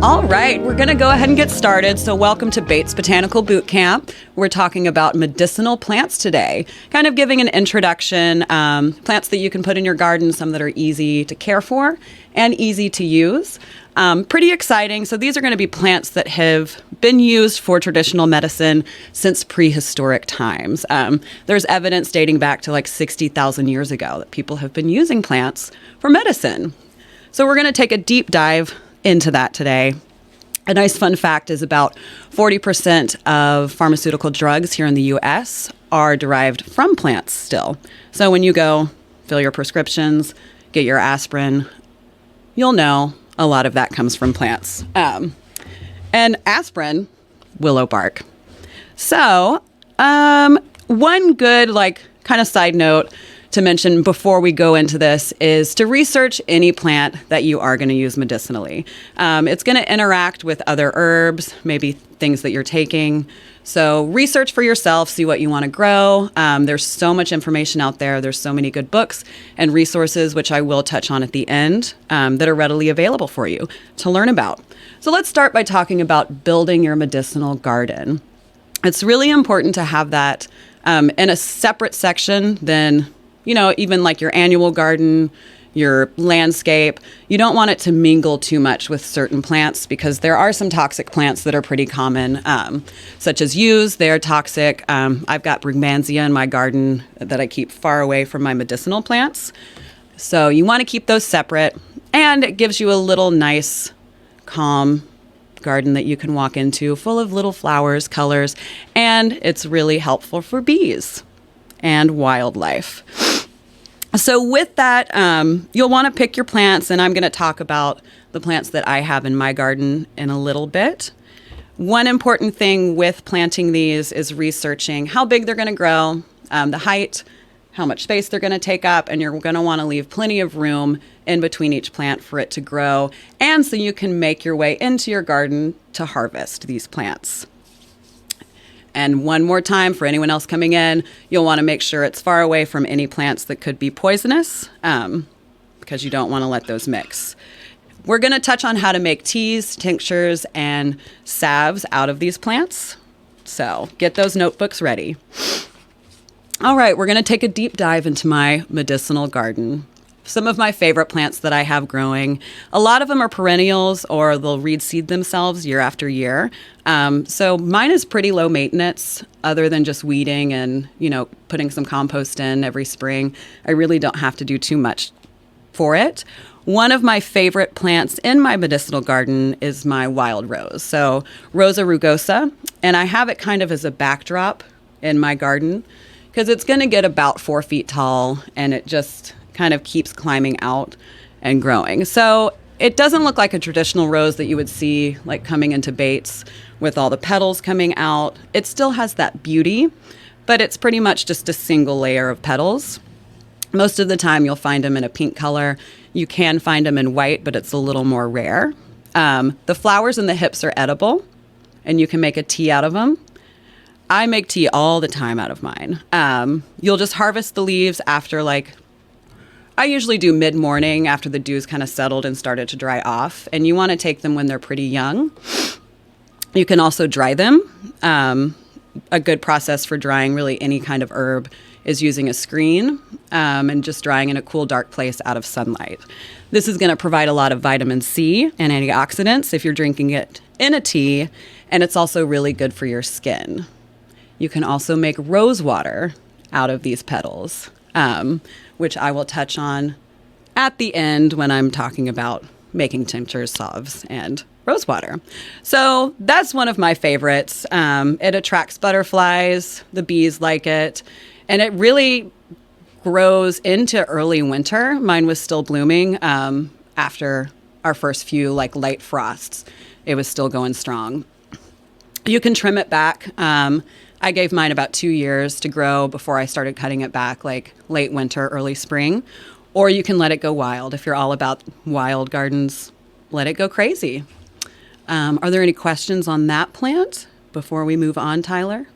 All right, we're going to go ahead and get started. So welcome to Bates Botanical Bootcamp. We're talking about medicinal plants today, kind of giving an introduction, plants that you can put in your garden, some that are easy to care for and easy to use. Pretty exciting. So these are going to be plants that have been used for traditional medicine since prehistoric times. There's evidence dating back to like 60,000 years ago that people have been using plants for medicine. So we're going to take a deep dive into that today. A nice fun fact is about 40% of pharmaceutical drugs here in the U.S. are derived from plants still. So when you go fill your prescriptions, get your aspirin, you'll know a lot of that comes from plants. And aspirin, willow bark. So one good kind of side note to mention before we go into this is to research any plant that you are going to use medicinally. It's going to interact with other herbs, maybe things that you're taking. So research for yourself, see what you want to grow. There's so much information out there. There's so many good books and resources, which I will touch on at the end, that are readily available for you to learn about. So let's start by talking about building your medicinal garden. It's really important to have that in a separate section than even like your annual garden, your landscape. You don't want it to mingle too much with certain plants because there are some toxic plants that are pretty common, such as yews. They're toxic. I've got brugmansia in my garden that I keep far away from my medicinal plants. So you want to keep those separate, and it gives you a little nice, calm garden that you can walk into full of little flowers, colors, and it's really helpful for bees and wildlife. So with that, you'll want to pick your plants, and I'm going to talk about the plants that I have in my garden in a little bit. One important thing with planting these is researching how big they're going to grow, the height, how much space they're going to take up, and you're going to want to leave plenty of room in between each plant for it to grow, and so you can make your way into your garden to harvest these plants. And one more time for anyone else coming in, you'll want to make sure it's far away from any plants that could be poisonous, because you don't want to let those mix. We're going to touch on how to make teas, tinctures, and salves out of these plants. So get those notebooks ready. All right, we're going to take a deep dive into my medicinal garden. Some of my favorite plants that I have growing, a lot of them are perennials or they'll reed seed themselves year after year. So mine is pretty low maintenance other than just weeding and, putting some compost in every spring. I really don't have to do too much for it. One of my favorite plants in my medicinal garden is my wild rose. So Rosa rugosa, and I have it kind of as a backdrop in my garden because it's going to get about 4 feet tall and it just kind of keeps climbing out and growing. So it doesn't look like a traditional rose that you would see like coming into Bates with all the petals coming out. It still has that beauty, but it's pretty much just a single layer of petals. Most of the time you'll find them in a pink color. You can find them in white, but it's a little more rare. The flowers and the hips are edible, and you can make a tea out of them. I make tea all the time out of mine. You'll just harvest the leaves after I usually do mid-morning after the dew's kind of settled and started to dry off. And you want to take them when they're pretty young. You can also dry them. A good process for drying really any kind of herb is using a screen and just drying in a cool, dark place out of sunlight. This is going to provide a lot of vitamin C and antioxidants if you're drinking it in a tea. And it's also really good for your skin. You can also make rosewater out of these petals, which I will touch on at the end when I'm talking about making tinctures, salves, and rosewater. So that's one of my favorites. It attracts butterflies. The bees like it. And it really grows into early winter. Mine was still blooming after our first few light frosts. It was still going strong. You can trim it back. I gave mine about 2 years to grow before I started cutting it back, late winter, early spring. Or you can let it go wild. If you're all about wild gardens, let it go crazy. Are there any questions on that plant before we move on, Tyler?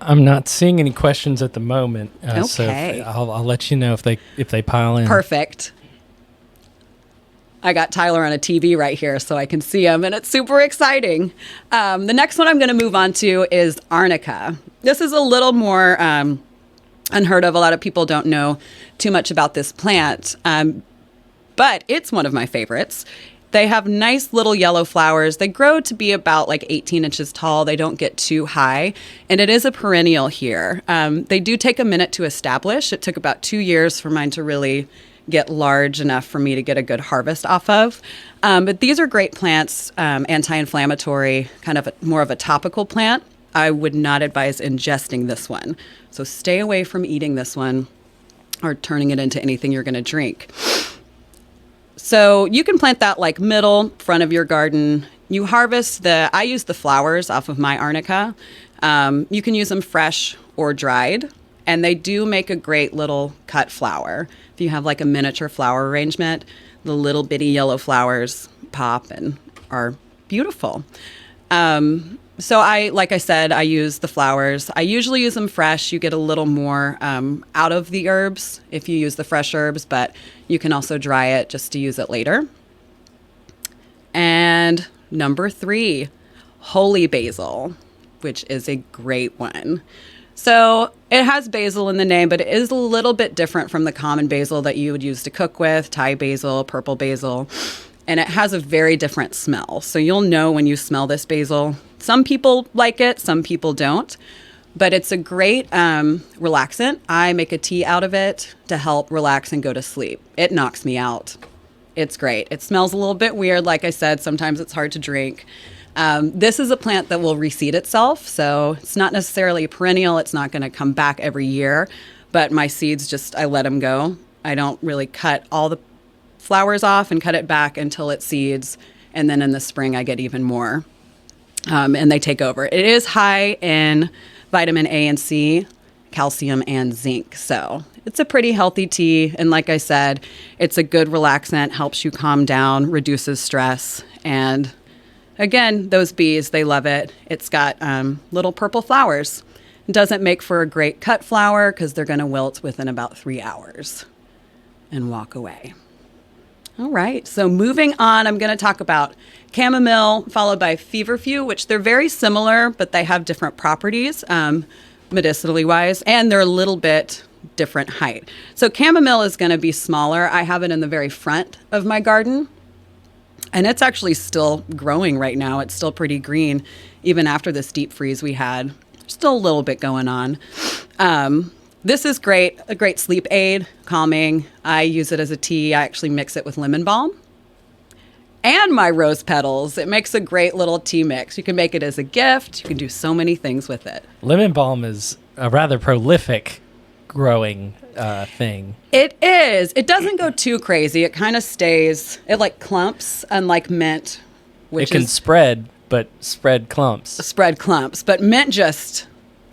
I'm not seeing any questions at the moment. Okay. So I'll let you know if they pile in. Perfect. I got Tyler on a TV right here so I can see him, and it's super exciting. The next one I'm going to move on to is arnica. This is a little more unheard of. A lot of people don't know too much about this plant, but it's one of my favorites. They have nice little yellow flowers. They grow to be about like 18 inches tall. They don't get too high. And it is a perennial here. They do take a minute to establish. It took about 2 years for mine to really get large enough for me to get a good harvest off of. But these are great plants, anti-inflammatory, kind of more of a topical plant. I would not advise ingesting this one. So stay away from eating this one or turning it into anything you're going to drink. So you can plant that like middle, front of your garden. You harvest I use the flowers off of my arnica. You can use them fresh or dried, and they do make a great little cut flower. If you have like a miniature flower arrangement, the little bitty yellow flowers pop and are beautiful. So like I said, I use the flowers. I usually use them fresh. You get a little more out of the herbs if you use the fresh herbs, but you can also dry it just to use it later. And number 3, holy basil, which is a great one. So it has basil in the name, but it is a little bit different from the common basil that you would use to cook with, Thai basil, purple basil. And it has a very different smell. So you'll know when you smell this basil. Some people like it, some people don't. But it's a great relaxant. I make a tea out of it to help relax and go to sleep. It knocks me out. It's great. It smells a little bit weird. Like I said, sometimes it's hard to drink. This is a plant that will reseed itself. So it's not necessarily a perennial. It's not going to come back every year. But my seeds, I let them go. I don't really cut all the flowers off and cut it back until it seeds, and then in the spring I get even more, and they take over. It is high in vitamin A and C, calcium, and zinc, so it's a pretty healthy tea. And like I said, it's a good relaxant, helps you calm down, reduces stress, and again, those bees, they love it. It's got little purple flowers. It doesn't make for a great cut flower because they're going to wilt within about 3 hours and walk away. All right, so moving on, I'm going to talk about chamomile, followed by feverfew, which they're very similar, but they have different properties, medicinally wise, and they're a little bit different height. So chamomile is going to be smaller. I have it in the very front of my garden, and it's actually still growing right now. It's still pretty green, even after this deep freeze we had. Still a little bit going on. This is great, a great sleep aid, calming. I use it as a tea. I actually mix it with lemon balm and my rose petals. It makes a great little tea mix. You can make it as a gift. You can do so many things with it. Lemon balm is a rather prolific growing thing. It is. It doesn't go too crazy. It kind of stays, it like clumps, unlike mint, which it can spread, but spread clumps. Spread clumps. But mint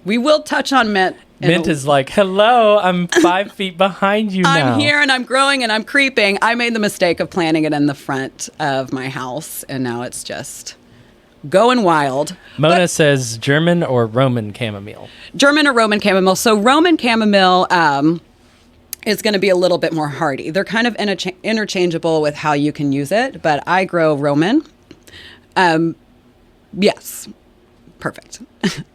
we will touch on mint. Mint is like, hello, I'm 5 feet behind you now. I'm here and I'm growing and I'm creeping. I made the mistake of planting it in the front of my house, and now it's just going wild. Mona says German or Roman chamomile? German or Roman chamomile. So Roman chamomile is going to be a little bit more hardy. They're kind of interchangeable with how you can use it, but I grow Roman. Yes. Perfect.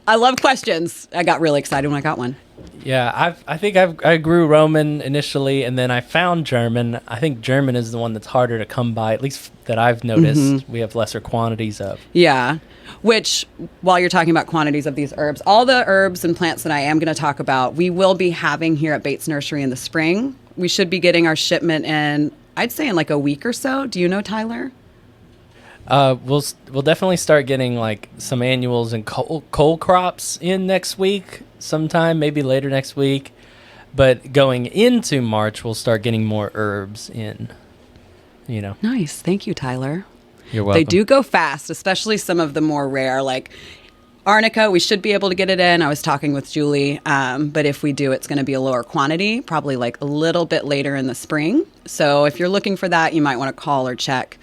I love questions. I got really excited when I got one. Yeah, I grew Roman initially, and then I found German. I think German is the one that's harder to come by, at least that I've noticed. We have lesser quantities of. Yeah, which, while you're talking about quantities of these herbs, all the herbs and plants that I am going to talk about, we will be having here at Bates Nursery in the spring. We should be getting our shipment in, I'd say in like a week or so. Do you know, Tyler? We'll definitely start getting like some annuals and coal crops in next week sometime, maybe later next week. But going into March, we'll start getting more herbs in, Nice. Thank you, Tyler. You're welcome. They do go fast, especially some of the more rare, like arnica. We should be able to get it in. I was talking with Julie, but if we do, it's going to be a lower quantity, probably like a little bit later in the spring. So if you're looking for that, you might want to call or check.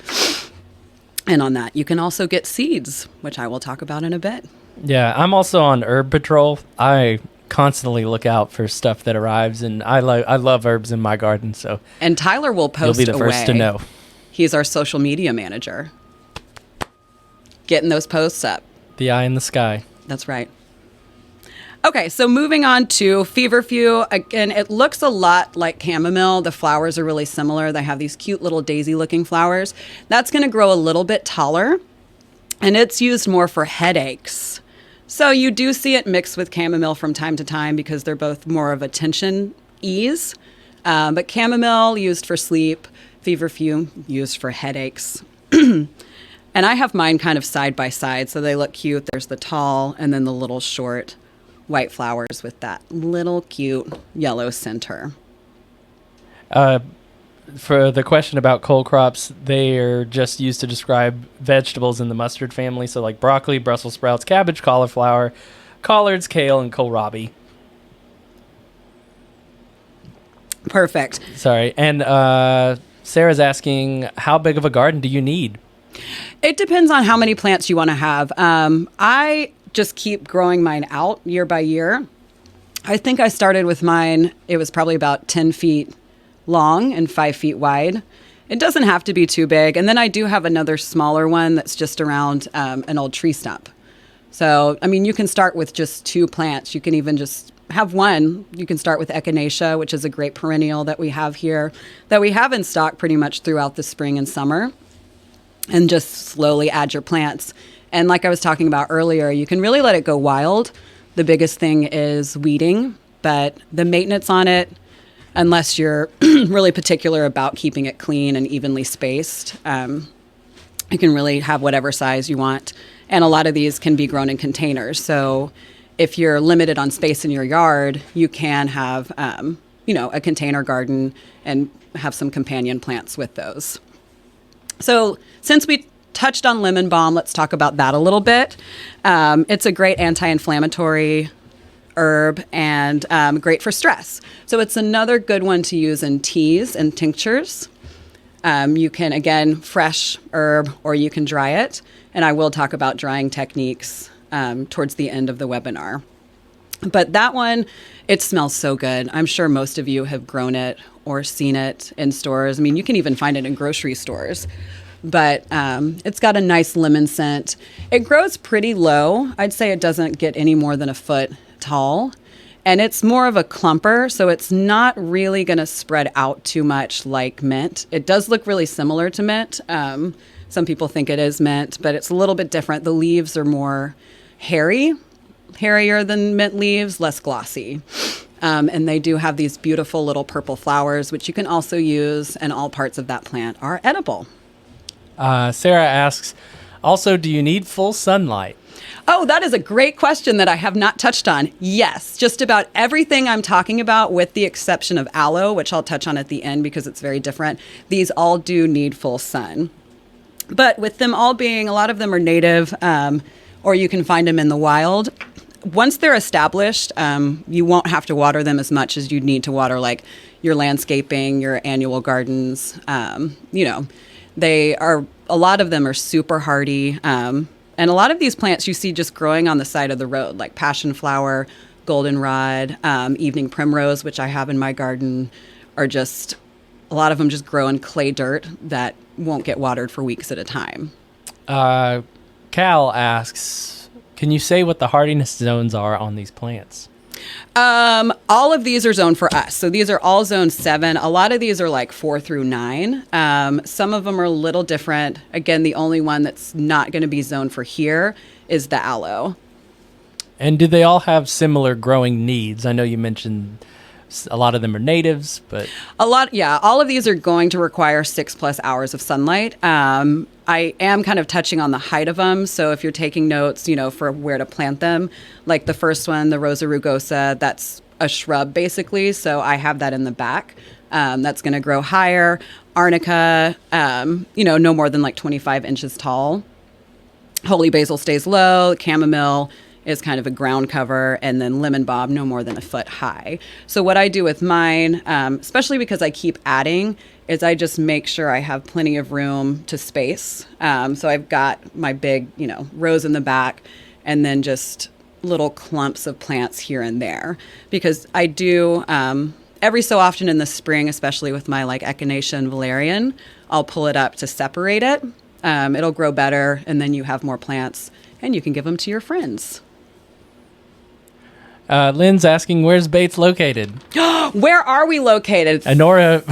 And on that, you can also get seeds, which I will talk about in a bit. Yeah, I'm also on Herb Patrol. I constantly look out for stuff that arrives, and I love herbs in my garden. So and Tyler will post. You'll be the first to know. He's our social media manager. Getting those posts up. The eye in the sky. That's right. Okay, so moving on to Feverfew. Again, it looks a lot like chamomile. The flowers are really similar. They have these cute little daisy-looking flowers. That's going to grow a little bit taller, and it's used more for headaches. So you do see it mixed with chamomile from time to time because they're both more of a tension ease. But chamomile used for sleep, Feverfew used for headaches. And I have mine kind of side by side, so they look cute. There's the tall and then the little short white flowers with that little cute yellow center. For the question about cole crops, they are just used to describe vegetables in the mustard family. So like broccoli, Brussels sprouts, cabbage, cauliflower, collards, kale, and kohlrabi. Perfect. Sorry. And Sarah's asking, how big of a garden do you need? It depends on how many plants you want to have. I just keep growing mine out year by year. I think I started with mine, it was probably about 10 feet long and 5 feet wide. It doesn't have to be too big. And then I do have another smaller one that's just around an old tree stump. So, I mean, you can start with just 2 plants. You can even just have one. You can start with Echinacea, which is a great perennial that we have here, that we have in stock pretty much throughout the spring and summer. And just slowly add your plants. And like I was talking about earlier, you can really let it go wild. The biggest thing is weeding, but the maintenance on it, unless you're really particular about keeping it clean and evenly spaced, you can really have whatever size you want. And a lot of these can be grown in containers. So if you're limited on space in your yard, you can have, a container garden and have some companion plants with those. So since we touched on lemon balm, let's talk about that a little bit. It's a great anti-inflammatory herb and great for stress. So it's another good one to use in teas and tinctures. You can, again, fresh herb or you can dry it. And I will talk about drying techniques towards the end of the webinar. But that one, it smells so good. I'm sure most of you have grown it or seen it in stores. I mean, you can even find it in grocery stores. But it's got a nice lemon scent. It grows pretty low. I'd say it doesn't get any more than a foot tall. And it's more of a clumper, so it's not really going to spread out too much like mint. It does look really similar to mint. Some people think it is mint, but it's a little bit different. The leaves are more hairier than mint leaves, less glossy. And they do have these beautiful little purple flowers, which you can also use, and all parts of that plant are edible. Sarah asks, also, do you need full sunlight? Oh, that is a great question that I have not touched on. Yes, just about everything I'm talking about, with the exception of aloe, which I'll touch on at the end because it's very different. These all do need full sun. But with them all being, a lot of them are native, or you can find them in the wild. Once they're established, you won't have to water them as much as you'd need to water like your landscaping, your annual gardens. A lot of them are super hardy. And a lot of these plants you see just growing on the side of the road, like passion flower, goldenrod, evening primrose, which I have in my garden, are just, a lot of them just grow in clay dirt that won't get watered for weeks at a time. Cal asks, can you say what the hardiness zones are on these plants? All of these are zoned for us. So these are all zone 7. A lot of these are like 4 through 9. Some of them are a little different. Again, the only one that's not going to be zoned for here is the aloe. And do they all have similar growing needs? I know you mentioned a lot of them are natives, but... all of these are going to require 6+ hours of sunlight. I am kind of touching on the height of them. So if you're taking notes, for where to plant them, like the first one, the Rosa rugosa, that's a shrub basically. So I have that in the back. That's going to grow higher. Arnica, no more than like 25 inches tall. Holy basil stays low. Chamomile is kind of a ground cover, and then lemon balm no more than a foot high. So what I do with mine, especially because I keep adding, is I just make sure I have plenty of room to space. So I've got my big, rows in the back, and then just little clumps of plants here and there, because I do, every so often in the spring, especially with my like Echinacea and Valerian, I'll pull it up to separate it. It'll grow better, and then you have more plants, and you can give them to your friends. Lynn's asking, where's Bates located? Where are we located? Honora,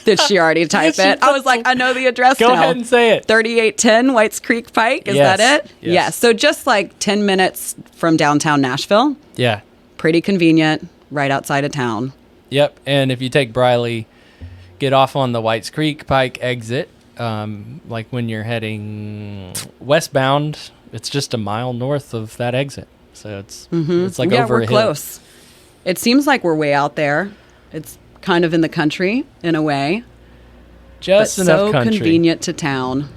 Did she already type She it? I was like, I know the address go now. ahead and say it. 3810 Whites Creek Pike. Is Yes. that it? Yes. Yes. So just like 10 minutes from downtown Nashville. Yeah. Pretty convenient, right outside of town. Yep. And if you take Briley, get off on the Whites Creek Pike exit, like when you're heading westbound, it's just a mile north of that exit. So it's like over we're a hill. close. It seems like we're way out there. It's kind of in the country in a way. Just but enough so country. convenient to town.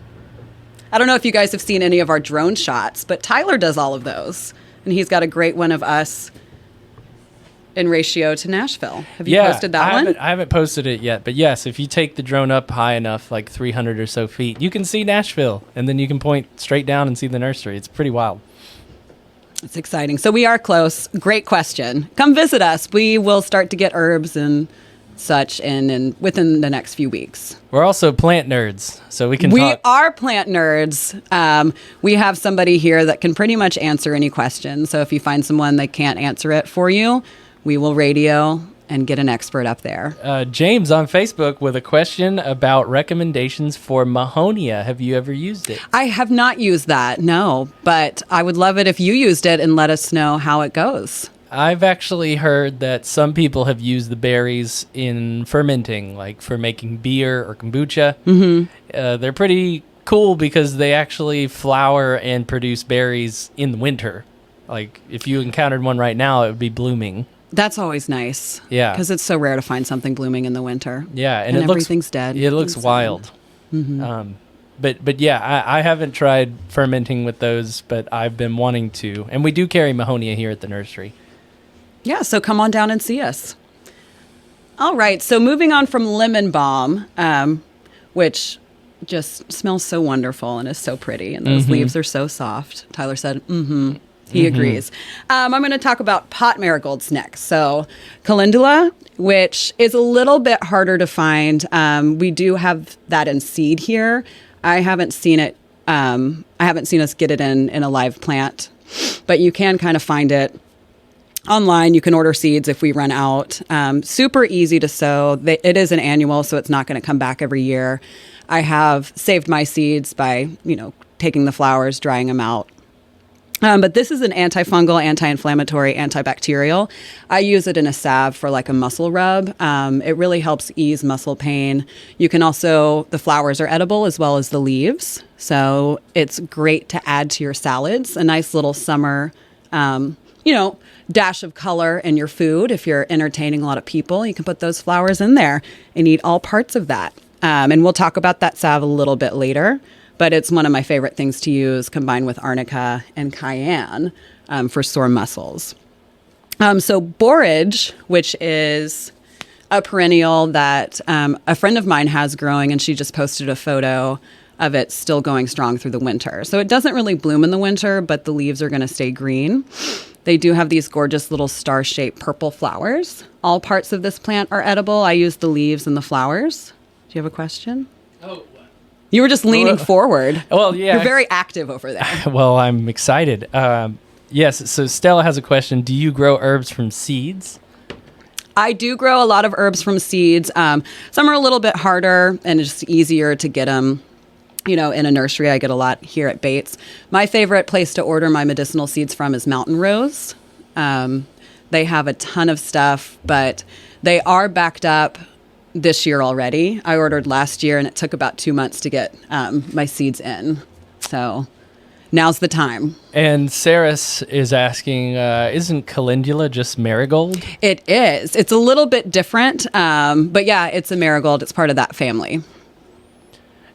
I don't know if you guys have seen any of our drone shots, but Tyler does all of those. And he's got a great one of us in ratio to Nashville. Have you posted that one? I haven't posted it yet, but yes, if you take the drone up high enough, like 300 or so feet, you can see Nashville, and then you can point straight down and see the nursery. It's pretty wild. It's exciting. So we are close. Great question. Come visit us. We will start to get herbs and such in within the next few weeks. We're also plant nerds, so we can We talk. are plant nerds. We have somebody here that can pretty much answer any question. So if you find someone that can't answer it for you, we will radio and get an expert up there. James on Facebook with a question about recommendations for Mahonia. Have you ever used it? I have not used that, no, but I would love it if you used it and let us know how it goes. I've actually heard that some people have used the berries in fermenting, like for making beer or kombucha. Mm-hmm. They're pretty cool because they actually flower and produce berries in the winter. Like if you encountered one right now, it would be blooming. That's always nice. Yeah. Because it's so rare to find something blooming in the winter. Yeah, and everything's dead. It looks wild. Mm-hmm. But yeah, I haven't tried fermenting with those, but I've been wanting to. And we do carry Mahonia here at the nursery. Yeah, so come on down and see us. All right, so moving on from lemon balm, which just smells so wonderful and is so pretty, and those leaves are so soft. Tyler said, He agrees. I'm going to talk about pot marigolds next. So calendula, which is a little bit harder to find. We do have that in seed here. I haven't seen it. I haven't seen us get it in a live plant, but you can kind of find it online. You can order seeds if we run out. Super easy to sow. It is an annual, so it's not going to come back every year. I have saved my seeds by, taking the flowers, drying them out. But this is an antifungal, anti-inflammatory, antibacterial. I use it in a salve for like a muscle rub. It really helps ease muscle pain. You can also, the flowers are edible as well as the leaves. So it's great to add to your salads. A nice little summer, dash of color in your food. If you're entertaining a lot of people, you can put those flowers in there and eat all parts of that. And we'll talk about that salve a little bit later. But it's one of my favorite things to use combined with arnica and cayenne for sore muscles. So borage, which is a perennial that a friend of mine has growing, and she just posted a photo of it still going strong through the winter. So it doesn't really bloom in the winter, but the leaves are going to stay green. They do have these gorgeous little star-shaped purple flowers. All parts of this plant are edible. I use the leaves and the flowers. Do you have a question? Oh, you were just leaning forward. Well, yeah. You're very active over there. Well, I'm excited. Yes, so Stella has a question. Do you grow herbs from seeds? I do grow a lot of herbs from seeds. Some are a little bit harder and it's just easier to get them, in a nursery. I get a lot here at Bates. My favorite place to order my medicinal seeds from is Mountain Rose. They have a ton of stuff, but they are backed up this year already. I ordered last year and it took about 2 months to get my seeds in. So now's the time. And Saris is asking, isn't calendula just marigold? It is. It's a little bit different, but yeah, it's a marigold. It's part of that family.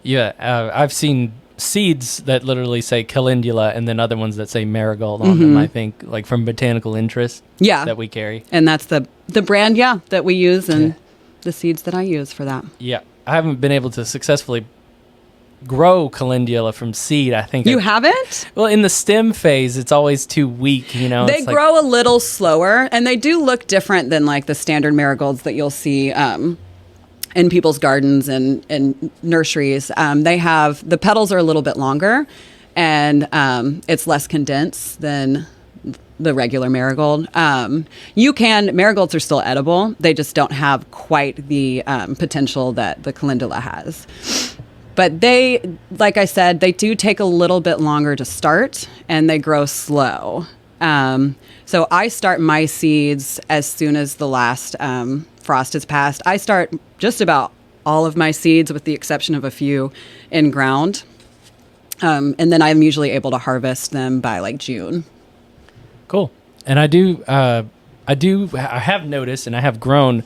Yeah, I've seen seeds that literally say calendula and then other ones that say marigold on them, I think, like from Botanical Interest that we carry. And that's the brand, that we use and the seeds that I use for that. Yeah, I haven't been able to successfully grow calendula from seed. I think You haven't? Well, in the stem phase, it's always too weak. You know, They it's grow a little slower, and they do look different than like the standard marigolds that you'll see in people's gardens and nurseries. They have, the petals are a little bit longer, and it's less condensed than the regular marigold. Marigolds are still edible. They just don't have quite the potential that the calendula has. But they, like I said, they do take a little bit longer to start, and they grow slow. So I start my seeds as soon as the last frost has passed. I start just about all of my seeds, with the exception of a few, in ground. And then I'm usually able to harvest them by like June. Cool. And I have noticed, and I have grown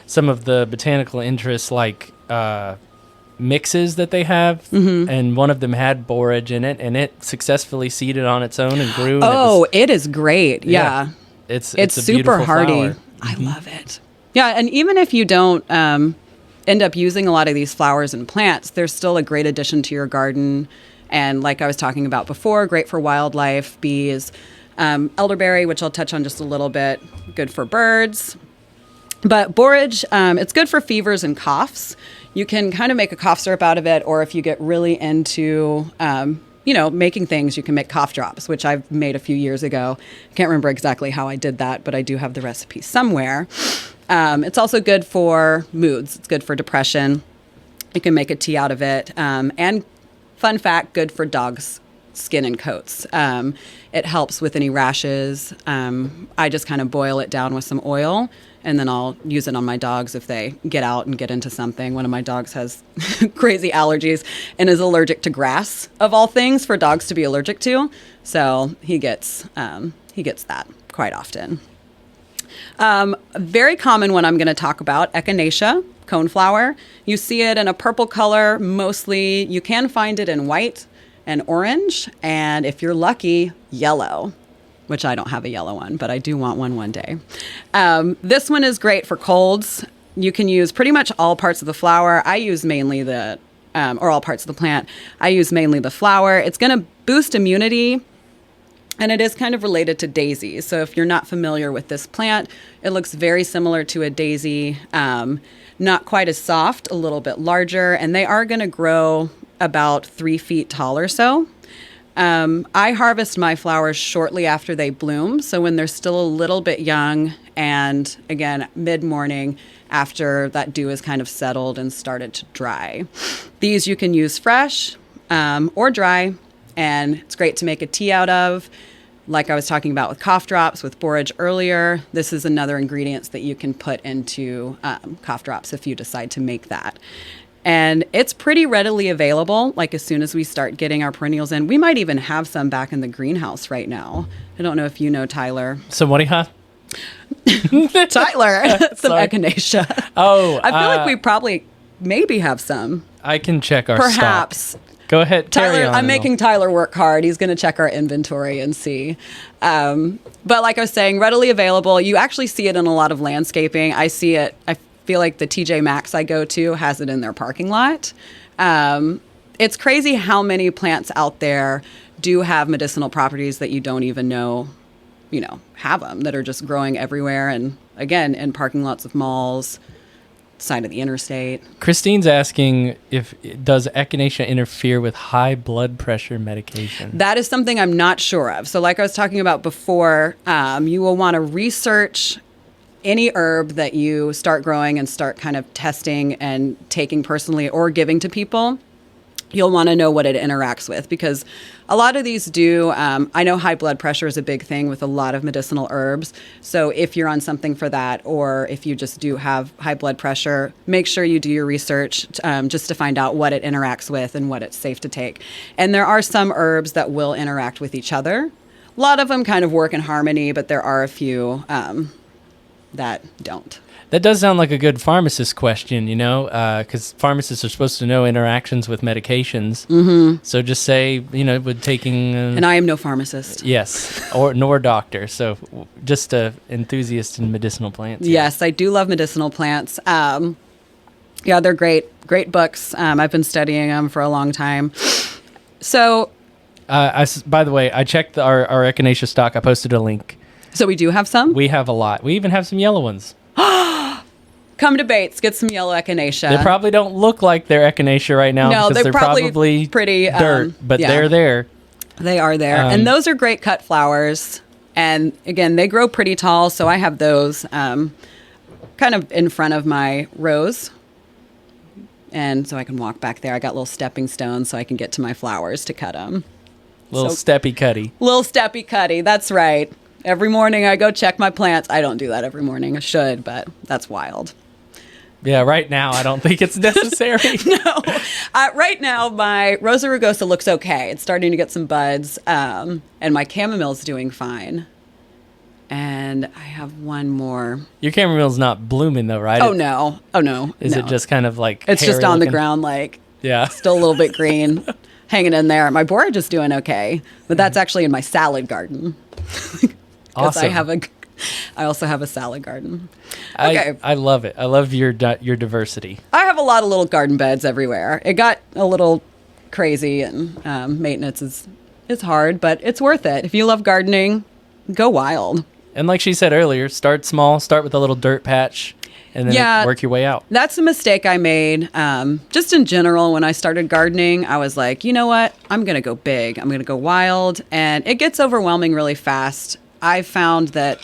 some of the botanical interests, like mixes that they have, and one of them had borage in it, and it successfully seeded on its own and grew. And it is great. Yeah. It's it's a super beautiful hardy. flower. I love it. Yeah, and even if you don't end up using a lot of these flowers and plants, they're still a great addition to your garden. And like I was talking about before, great for wildlife, bees. Elderberry, which I'll touch on just a little bit, good for birds. But borage, it's good for fevers and coughs. You can kind of make a cough syrup out of it, or if you get really into, making things, you can make cough drops, which I've made a few years ago. I can't remember exactly how I did that, but I do have the recipe somewhere. It's also good for moods. It's good for depression. You can make a tea out of it. And fun fact, good for dogs' skin and coats. It helps with any rashes. I just kind of boil it down with some oil, and then I'll use it on my dogs if they get out and get into something. One of my dogs has crazy allergies and is allergic to grass, of all things, for dogs to be allergic to. So he gets that quite often. A very common one I'm going to talk about, Echinacea, coneflower. You see it in a purple color. Mostly you can find it in white and orange, and if you're lucky, yellow, which I don't have a yellow one, but I do want one day. This one is great for colds. You can use pretty much all parts of the flower. I use mainly or all parts of the plant. I use mainly the flower. It's going to boost immunity, and it is kind of related to daisies. So if you're not familiar with this plant, it looks very similar to a daisy, not quite as soft, a little bit larger, and they are going to grow about 3 feet tall or so. I harvest my flowers shortly after they bloom, so when they're still a little bit young, and again, mid-morning after that dew is kind of settled and started to dry. These you can use fresh or dry, and it's great to make a tea out of. Like I was talking about with cough drops, with borage earlier, this is another ingredient that you can put into cough drops if you decide to make that. And it's pretty readily available, like as soon as we start getting our perennials in. We might even have some back in the greenhouse right now. I don't know if you know, Tyler. So what do you have? Tyler, some echinacea. Oh. I feel like we probably maybe have some. I can check our Perhaps. stock. Go ahead, Tyler. carry on. I'm making Tyler work hard. He's going to check our inventory and see. But like I was saying, readily available. You actually see it in a lot of landscaping. I see it. I feel like the TJ Maxx I go to has it in their parking lot. It's crazy how many plants out there do have medicinal properties that you don't even know, have them, that are just growing everywhere. And again, in parking lots of malls, side of the interstate. Christine's asking does echinacea interfere with high blood pressure medication? That is something I'm not sure of. So like I was talking about before, you will want to research any herb that you start growing and start kind of testing and taking personally or giving to people. You'll want to know what it interacts with, because a lot of these do. I know high blood pressure is a big thing with a lot of medicinal herbs. So if you're on something for that, or if you just do have high blood pressure, make sure you do your research just to find out what it interacts with and what it's safe to take. And there are some herbs that will interact with each other. A lot of them kind of work in harmony, but there are a few that don't. That does sound like a good pharmacist question, because pharmacists are supposed to know interactions with medications. Mm-hmm. So just say, with taking... and I am no pharmacist. Yes, nor doctor. So just an enthusiast in medicinal plants. Yes, I do love medicinal plants. Yeah, they're great. Great books. I've been studying them for a long time. So, By the way, I checked our Echinacea stock. I posted a link. so we do have some? We have a lot. We even have some yellow ones. Come to Bates, get some yellow Echinacea. They probably don't look like they're Echinacea right now No, because they're they're probably probably pretty, dirt, but yeah. they're there. They are there. And those are great cut flowers. And again, they grow pretty tall, so I have those kind of in front of my rose. And so I can walk back there. I got little stepping stones so I can get to my flowers to cut them. Little steppy cutty. Little steppy cutty, that's right. Every morning I go check my plants. I don't do that every morning. I should, but that's wild. Yeah, right now I don't think it's necessary. No. Right now, my Rosa rugosa looks okay. It's starting to get some buds, and my chamomile's doing fine. And I have one more. Your chamomile's not blooming though, right? Oh, no. Oh, no. Is No. it just kind of like It's just hairy on the looking? ground, like, Yeah. still a little bit green, hanging in there. My borage is doing okay, but that's actually in my salad garden. 'Cause Awesome. I also have a salad garden. Okay. I love it. I love your diversity. I have a lot of little garden beds everywhere. It got a little crazy, and maintenance is hard, but it's worth it. If you love gardening, go wild. And like she said earlier, start small, start with a little dirt patch, and then work your way out. That's a mistake I made. Just in general, when I started gardening, I was like, you know what? I'm going to go big. I'm going to go wild. And it gets overwhelming really fast. I found that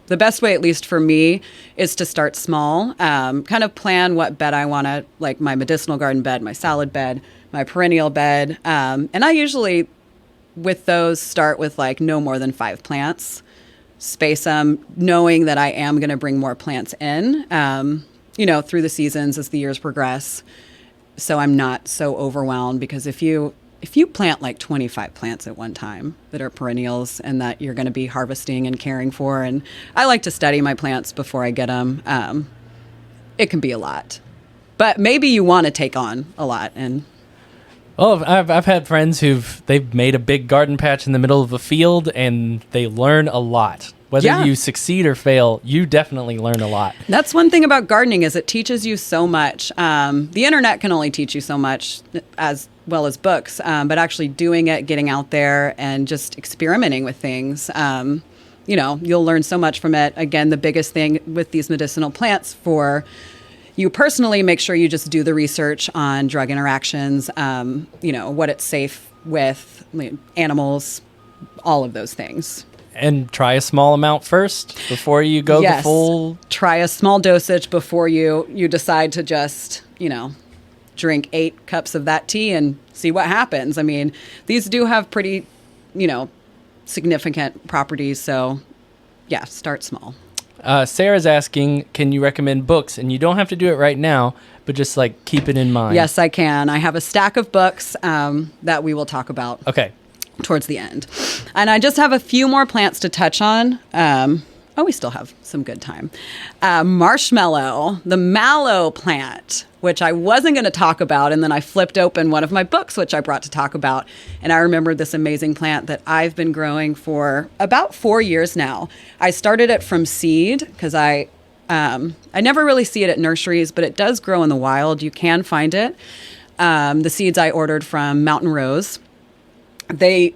the best way, at least for me, is to start small. Kind of plan what bed I want to, like my medicinal garden bed, my salad bed, my perennial bed. And I usually, with those, start with like no more than 5 plants. Space them, knowing that I am going to bring more plants in, through the seasons as the years progress. So I'm not so overwhelmed, because if you plant like 25 plants at one time that are perennials and that you're going to be harvesting and caring for, and I like to study my plants before I get them, it can be a lot. But maybe you want to take on a lot. And Oh, I've had friends they've made a big garden patch in the middle of a field, and they learn a lot. Whether you succeed or fail, you definitely learn a lot. That's one thing about gardening, is it teaches you so much. The internet can only teach you so much, as well as books, but actually doing it, getting out there, and just experimenting with things, you'll learn so much from it. Again, the biggest thing with these medicinal plants for you personally, make sure you just do the research on drug interactions, what it's safe with, animals, all of those things. And try a small amount first before you go the full. Try a small dosage before you decide to just, drink 8 cups of that tea and see what happens. I mean, these do have pretty, significant properties. So, yeah, start small. Sarah's asking, can you recommend books? And you don't have to do it right now, but just like keep it in mind. Yes, I can. I have a stack of books that we will talk about. Okay. Towards the end. And I just have a few more plants to touch on. We still have some good time. Marshmallow, the mallow plant, which I wasn't going to talk about. And then I flipped open one of my books, which I brought to talk about. And I remembered this amazing plant that I've been growing for about 4 years now. I started it from seed because I never really see it at nurseries, but it does grow in the wild. You can find it. The seeds I ordered from Mountain Rose. They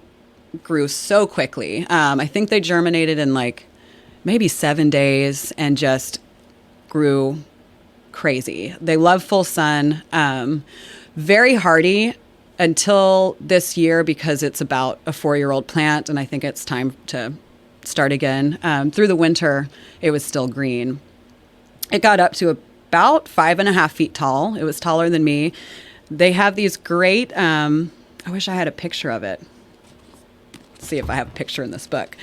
grew so quickly. I think they germinated in like maybe 7 days and just grew crazy. They love full sun. Very hardy until this year, because it's about a 4-year-old plant, and I think it's time to start again. Through the winter, it was still green. It got up to about 5.5 feet tall. It was taller than me. They have these great... I wish I had a picture of it. Let's see if I have a picture in this book.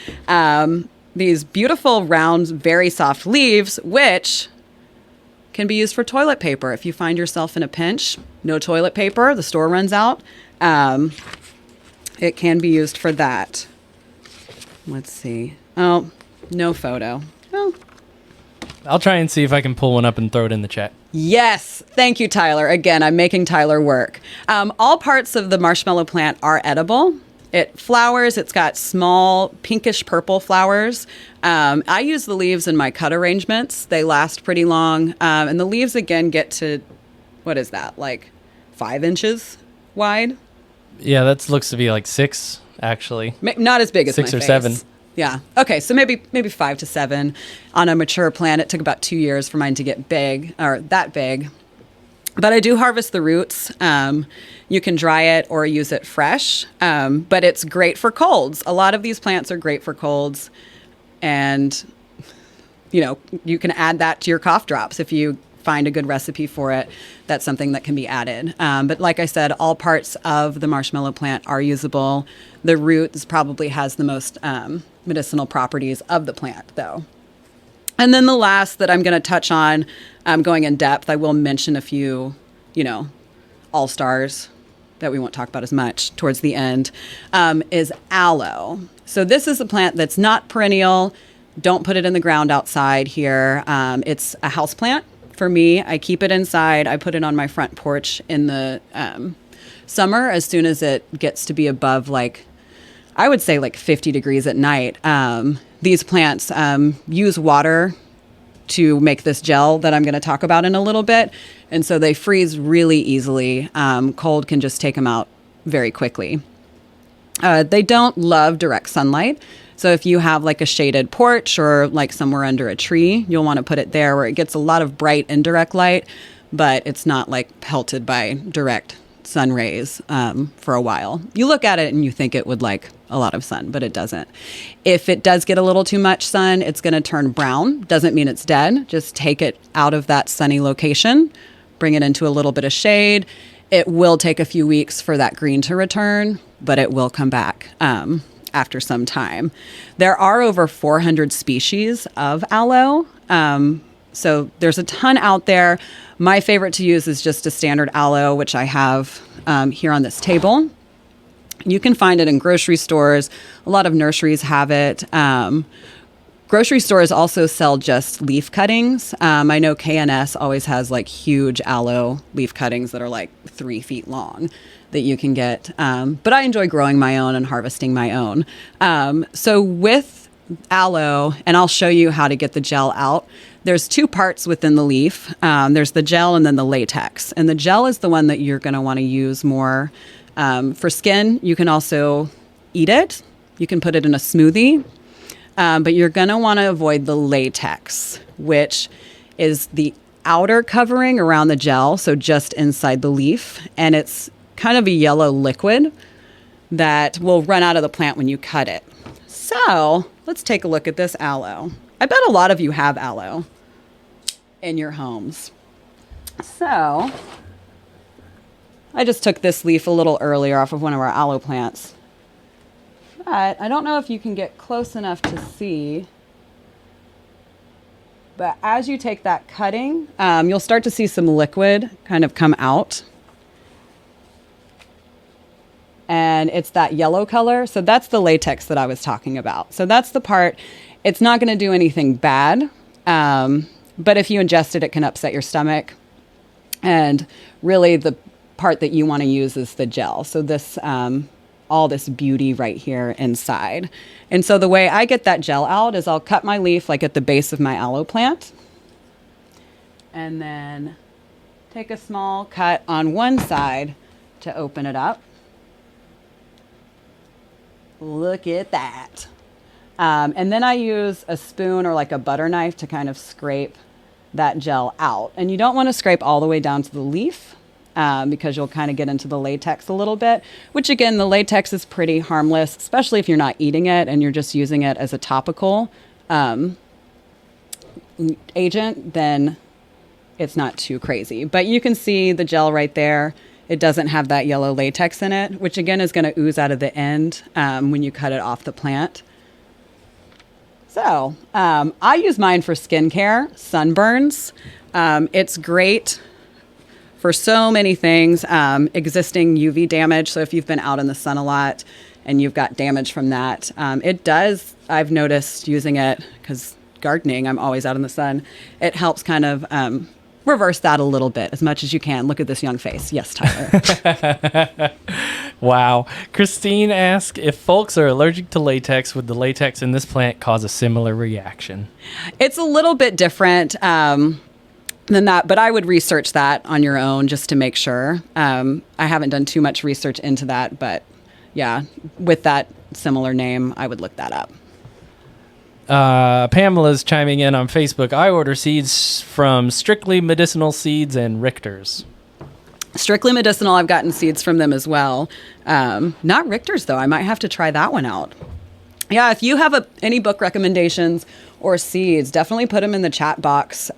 These beautiful, round, very soft leaves, which can be used for toilet paper. If you find yourself in a pinch, no toilet paper, the store runs out, it can be used for that. Let's see. Oh, no photo. Oh. I'll try and see if I can pull one up and throw it in the chat. Yes. Thank you, Tyler. Again, I'm making Tyler work. All parts of the marshmallow plant are edible. It flowers. It's got small pinkish purple flowers. I use the leaves in my cut arrangements. They last pretty long. And the leaves, again, get to what is that, like 5 inches wide? Yeah, that looks to be like 6, actually. Not as big as 6 my or face. 7. Yeah. Okay. So maybe 5 to 7 on a mature plant. It took about 2 years for mine to get big, or that big. But I do harvest the roots. You can dry it or use it fresh. But it's great for colds. A lot of these plants are great for colds. And, you can add that to your cough drops if you find a good recipe for it. That's something that can be added. But like I said, all parts of the marshmallow plant are usable. The root probably has the most medicinal properties of the plant, though. And then the last that I'm going to touch on, going in depth, I will mention a few, all-stars that we won't talk about as much towards the end, is aloe. So this is a plant that's not perennial. Don't put it in the ground outside here. It's a house plant. For me, I keep it inside. I put it on my front porch in the summer as soon as it gets to be above, I would say 50 degrees at night. These plants use water to make this gel that I'm going to talk about in a little bit. And so they freeze really easily. Cold can just take them out very quickly. They don't love direct sunlight. So if you have a shaded porch or somewhere under a tree, you'll want to put it there where it gets a lot of bright indirect light, but it's not pelted by direct sun rays for a while. You look at it and you think it would like a lot of sun, but it doesn't. If it does get a little too much sun, it's going to turn brown. Doesn't mean it's dead. Just take it out of that sunny location, bring it into a little bit of shade. It will take a few weeks for that green to return, but it will come back after some time. There are over 400 species of aloe. So there's a ton out there. My favorite to use is just a standard aloe, which I have here on this table. You can find it in grocery stores. A lot of nurseries have it. Grocery stores also sell just leaf cuttings. I know K&S always has huge aloe leaf cuttings that are 3 feet long that you can get. But I enjoy growing my own and harvesting my own. So with aloe, and I'll show you how to get the gel out. There's 2 parts within the leaf. There's the gel and then the latex. And the gel is the one that you're going to want to use more. For skin, you can also eat it. You can put it in a smoothie. But you're going to want to avoid the latex, which is the outer covering around the gel, so just inside the leaf. And it's kind of a yellow liquid that will run out of the plant when you cut it. So let's take a look at this aloe. I bet a lot of you have aloe in your homes. So I just took this leaf a little earlier off of one of our aloe plants. But I don't know if you can get close enough to see. But as you take that cutting, you'll start to see some liquid kind of come out. And it's that yellow color. So that's the latex that I was talking about. So that's the part. It's not going to do anything bad. But if you ingest it, it can upset your stomach. And really the part that you want to use is the gel. So this, all this beauty right here inside. And so the way I get that gel out is I'll cut my leaf at the base of my aloe plant. And then take a small cut on one side to open it up. Look at that. And then I use a spoon or a butter knife to kind of scrape that gel out. And you don't want to scrape all the way down to the leaf because you'll kind of get into the latex a little bit, which again, the latex is pretty harmless, especially if you're not eating it and you're just using it as a topical agent, then it's not too crazy. But you can see the gel right there. It doesn't have that yellow latex in it, which again is going to ooze out of the end when you cut it off the plant. So I use mine for skincare, sunburns. It's great for so many things, existing UV damage. So if you've been out in the sun a lot and you've got damage from that, it does, I've noticed using it because gardening, I'm always out in the sun. It helps kind of reverse that a little bit as much as you can. Look at this young face. Yes, Tyler. Wow. Christine asked if folks are allergic to latex, would the latex in this plant cause a similar reaction? It's a little bit different. than that. But I would research that on your own just to make sure. I haven't done too much research into that, but yeah, with that similar name, I would look that up. Pamela's chiming in on Facebook. I order seeds from Strictly Medicinal Seeds and Richter's. Strictly Medicinal, I've gotten seeds from them as well. Not Richter's, though. I might have to try that one out. Yeah, if you have any book recommendations or seeds, definitely put them in the chat box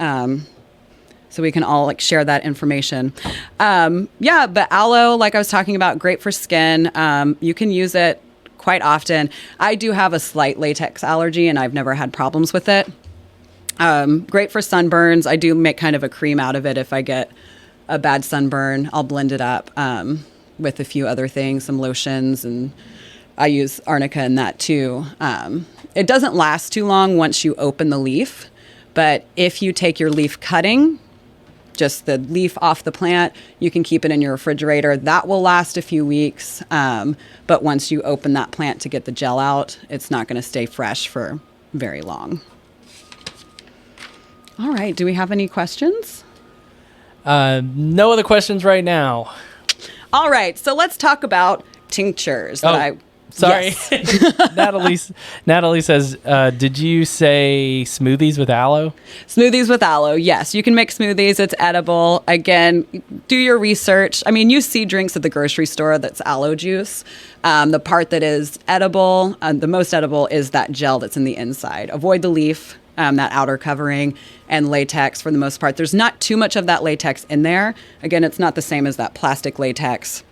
so we can all like share that information. Yeah, but aloe, like I was talking about, great for skin. You can use it quite often. I do have a slight latex allergy, and I've never had problems with it. Great for sunburns. I do make kind of a cream out of it if I get a bad sunburn. I'll blend it up with a few other things, some lotions, and I use arnica in that too. It doesn't last too long once you open the leaf, but if you take your leaf cutting, just the leaf off the plant, you can keep it in your refrigerator. That will last a few weeks, but once you open that plant to get the gel out, it's not going to stay fresh for very long. All right, do we have any questions? No other questions right now. All right, so let's talk about tinctures. Sorry. Yes. Natalie says, did you say smoothies with aloe? Smoothies with aloe, yes. You can make smoothies. It's edible. Again, do your research. I mean, you see drinks at the grocery store that's aloe juice. The part that is edible, the most edible, is that gel that's in the inside. Avoid the leaf, that outer covering, and latex for the most part. There's not too much of that latex in there. Again, it's not the same as that plastic latex.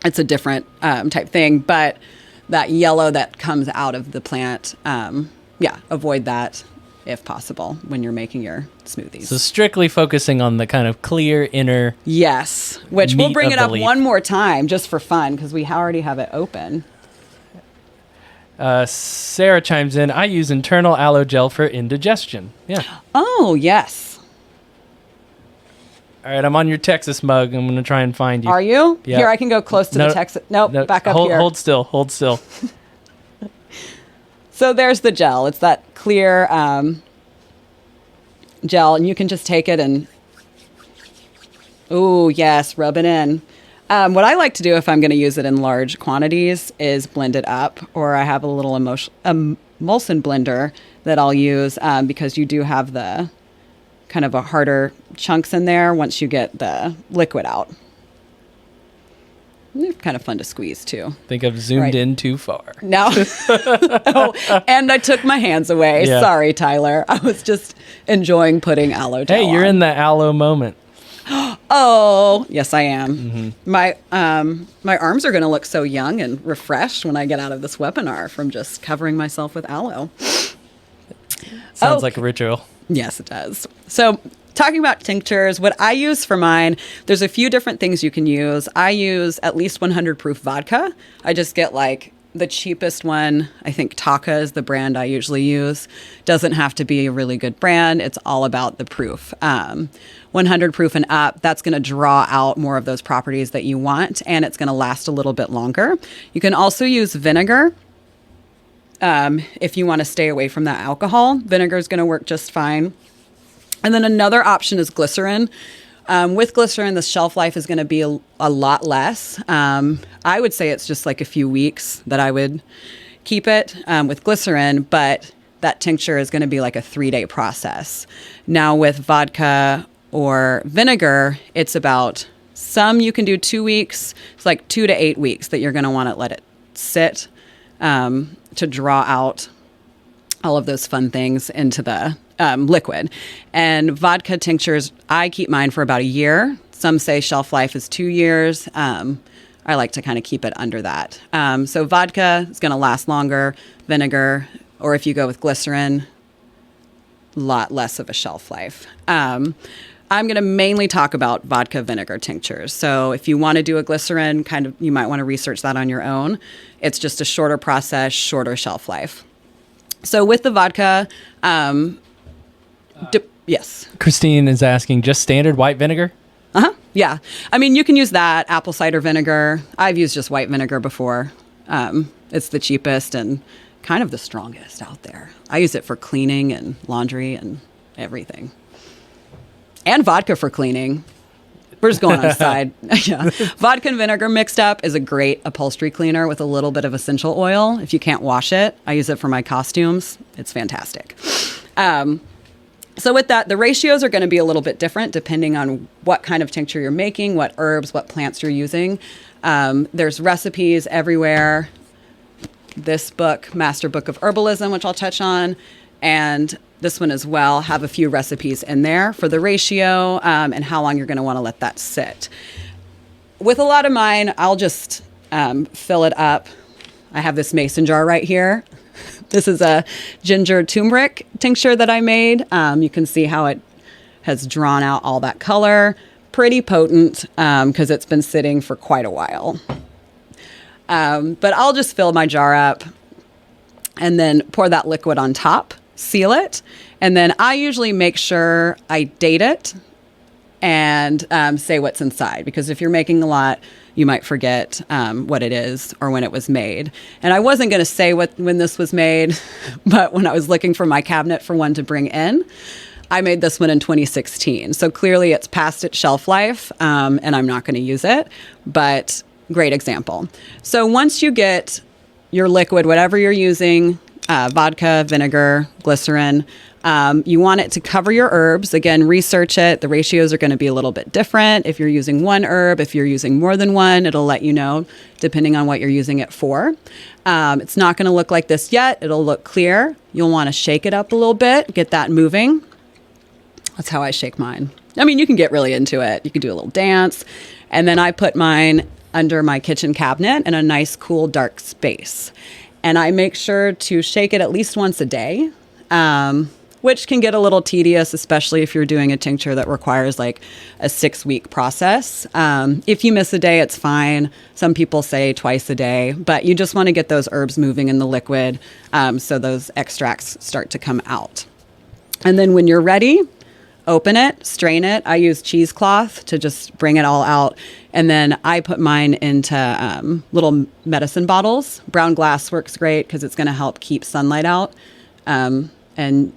It's a different type thing, but that yellow that comes out of the plant, avoid that if possible when you're making your smoothies. So strictly focusing on the kind of clear inner. Yes, which we'll bring it up leaf. one more time just for fun because we already have it open. Sarah chimes in, I use internal aloe gel for indigestion. Yeah. Oh, yes. All right, I'm on your Texas mug. I'm going to try and find you. Are you? Yeah. Here, I can go close to the Texas. Nope, back up here. Hold still. So there's the gel. It's that clear gel, and you can just take it and, ooh, yes, rub it in. What I like to do if I'm going to use it in large quantities is blend it up, or I have a little emulsion blender that I'll use because you do have the kind of a harder chunks in there once you get the liquid out. They're kind of fun to squeeze too. I think I've zoomed in too far. No. And I took my hands away. Yeah. Sorry, Tyler. I was just enjoying putting aloe gel Hey, you're in the aloe moment. Oh, yes, I am. Mm-hmm. My arms are going to look so young and refreshed when I get out of this webinar from just covering myself with aloe. Sounds like a ritual. Yes, it does. So talking about tinctures, what I use for mine, there's a few different things you can use. I use at least 100 proof vodka. I just get like the cheapest one. I think Taka is the brand I usually use. Doesn't have to be a really good brand. It's all about the proof. 100 proof and up, that's going to draw out more of those properties that you want, and it's going to last a little bit longer. You can also use vinegar. If you want to stay away from that alcohol, vinegar is going to work just fine. And then another option is glycerin. With glycerin, the shelf life is going to be a lot less. I would say it's just like a few weeks that I would keep it with glycerin, but that tincture is going to be like a 3-day process. Now with vodka or vinegar, it's about, some you can do 2 weeks. It's like 2 to 8 weeks that you're going to want to let it sit to draw out all of those fun things into the liquid. And vodka tinctures, I keep mine for about a year. Some say shelf life is 2 years. I like to kind of keep it under that. So vodka is going to last longer. Vinegar, or if you go with glycerin, a lot less of a shelf life. I'm going to mainly talk about vodka vinegar tinctures. So if you want to do a glycerin, kind of, you might want to research that on your own. It's just a shorter process, shorter shelf life. So with the vodka, yes. Christine is asking, just standard white vinegar? Uh-huh. Yeah. I mean, you can use that, apple cider vinegar. I've used just white vinegar before. It's the cheapest and kind of the strongest out there. I use it for cleaning and laundry and everything. And vodka for cleaning. We're just going on the side. Yeah. Vodka and vinegar mixed up is a great upholstery cleaner with a little bit of essential oil. If you can't wash it, I use it for my costumes. It's fantastic. So with that, the ratios are going to be a little bit different depending on what kind of tincture you're making, what herbs, what plants you're using. There's recipes everywhere. This book, Master Book of Herbalism, which I'll touch on, and this one as well, have a few recipes in there for the ratio and how long you're going to want to let that sit. With a lot of mine, I'll just fill it up. I have this mason jar right here. This is a ginger turmeric tincture that I made. You can see how it has drawn out all that color. Pretty potent because it's been sitting for quite a while. But I'll just fill my jar up and then pour that liquid on top, seal it, and then I usually make sure I date it and say what's inside, because if you're making a lot, you might forget what it is or when it was made. And I wasn't going to say when this was made, but when I was looking for my cabinet for one to bring in, I made this one in 2016. So clearly it's past its shelf life, and I'm not going to use it, but great example. So once you get your liquid, whatever you're using, vodka, vinegar, glycerin, you want it to cover your herbs. Again, research it. The ratios are going to be a little bit different. If you're using one herb, if you're using more than one, it'll let you know depending on what you're using it for. It's not going to look like this yet. It'll look clear. You'll want to shake it up a little bit, get that moving. That's how I shake mine. I mean, you can get really into it. You can do a little dance. And then I put mine under my kitchen cabinet in a nice, cool, dark space. And I make sure to shake it at least once a day, which can get a little tedious, especially if you're doing a tincture that requires like a 6-week process. If you miss a day, it's fine. Some people say twice a day, but you just want to get those herbs moving in the liquid so those extracts start to come out. And then when you're ready, open it, strain it. I use cheesecloth to just bring it all out. And then I put mine into little medicine bottles. Brown glass works great because it's going to help keep sunlight out. And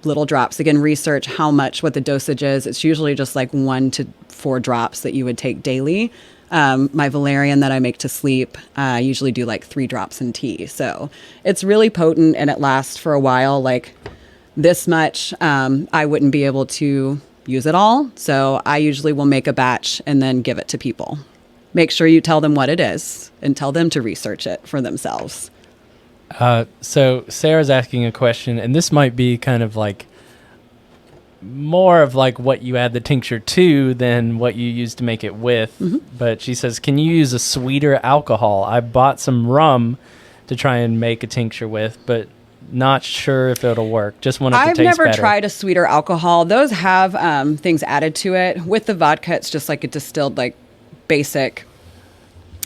little drops. Again, research what the dosage is. It's usually just like 1 to 4 drops that you would take daily. My valerian that I make to sleep, I usually do like 3 drops in tea. So it's really potent and it lasts for a while. Like this much, I wouldn't be able to use it all. So I usually will make a batch and then give it to people. Make sure you tell them what it is and tell them to research it for themselves. So Sarah's asking a question, and this might be kind of like more of like what you add the tincture to than what you use to make it with. Mm-hmm. But she says, can you use a sweeter alcohol? I bought some rum to try and make a tincture with, but not sure if it'll work. Just want it to taste better. I've never tried a sweeter alcohol. Those have things added to it. With the vodka, it's just like a distilled, like basic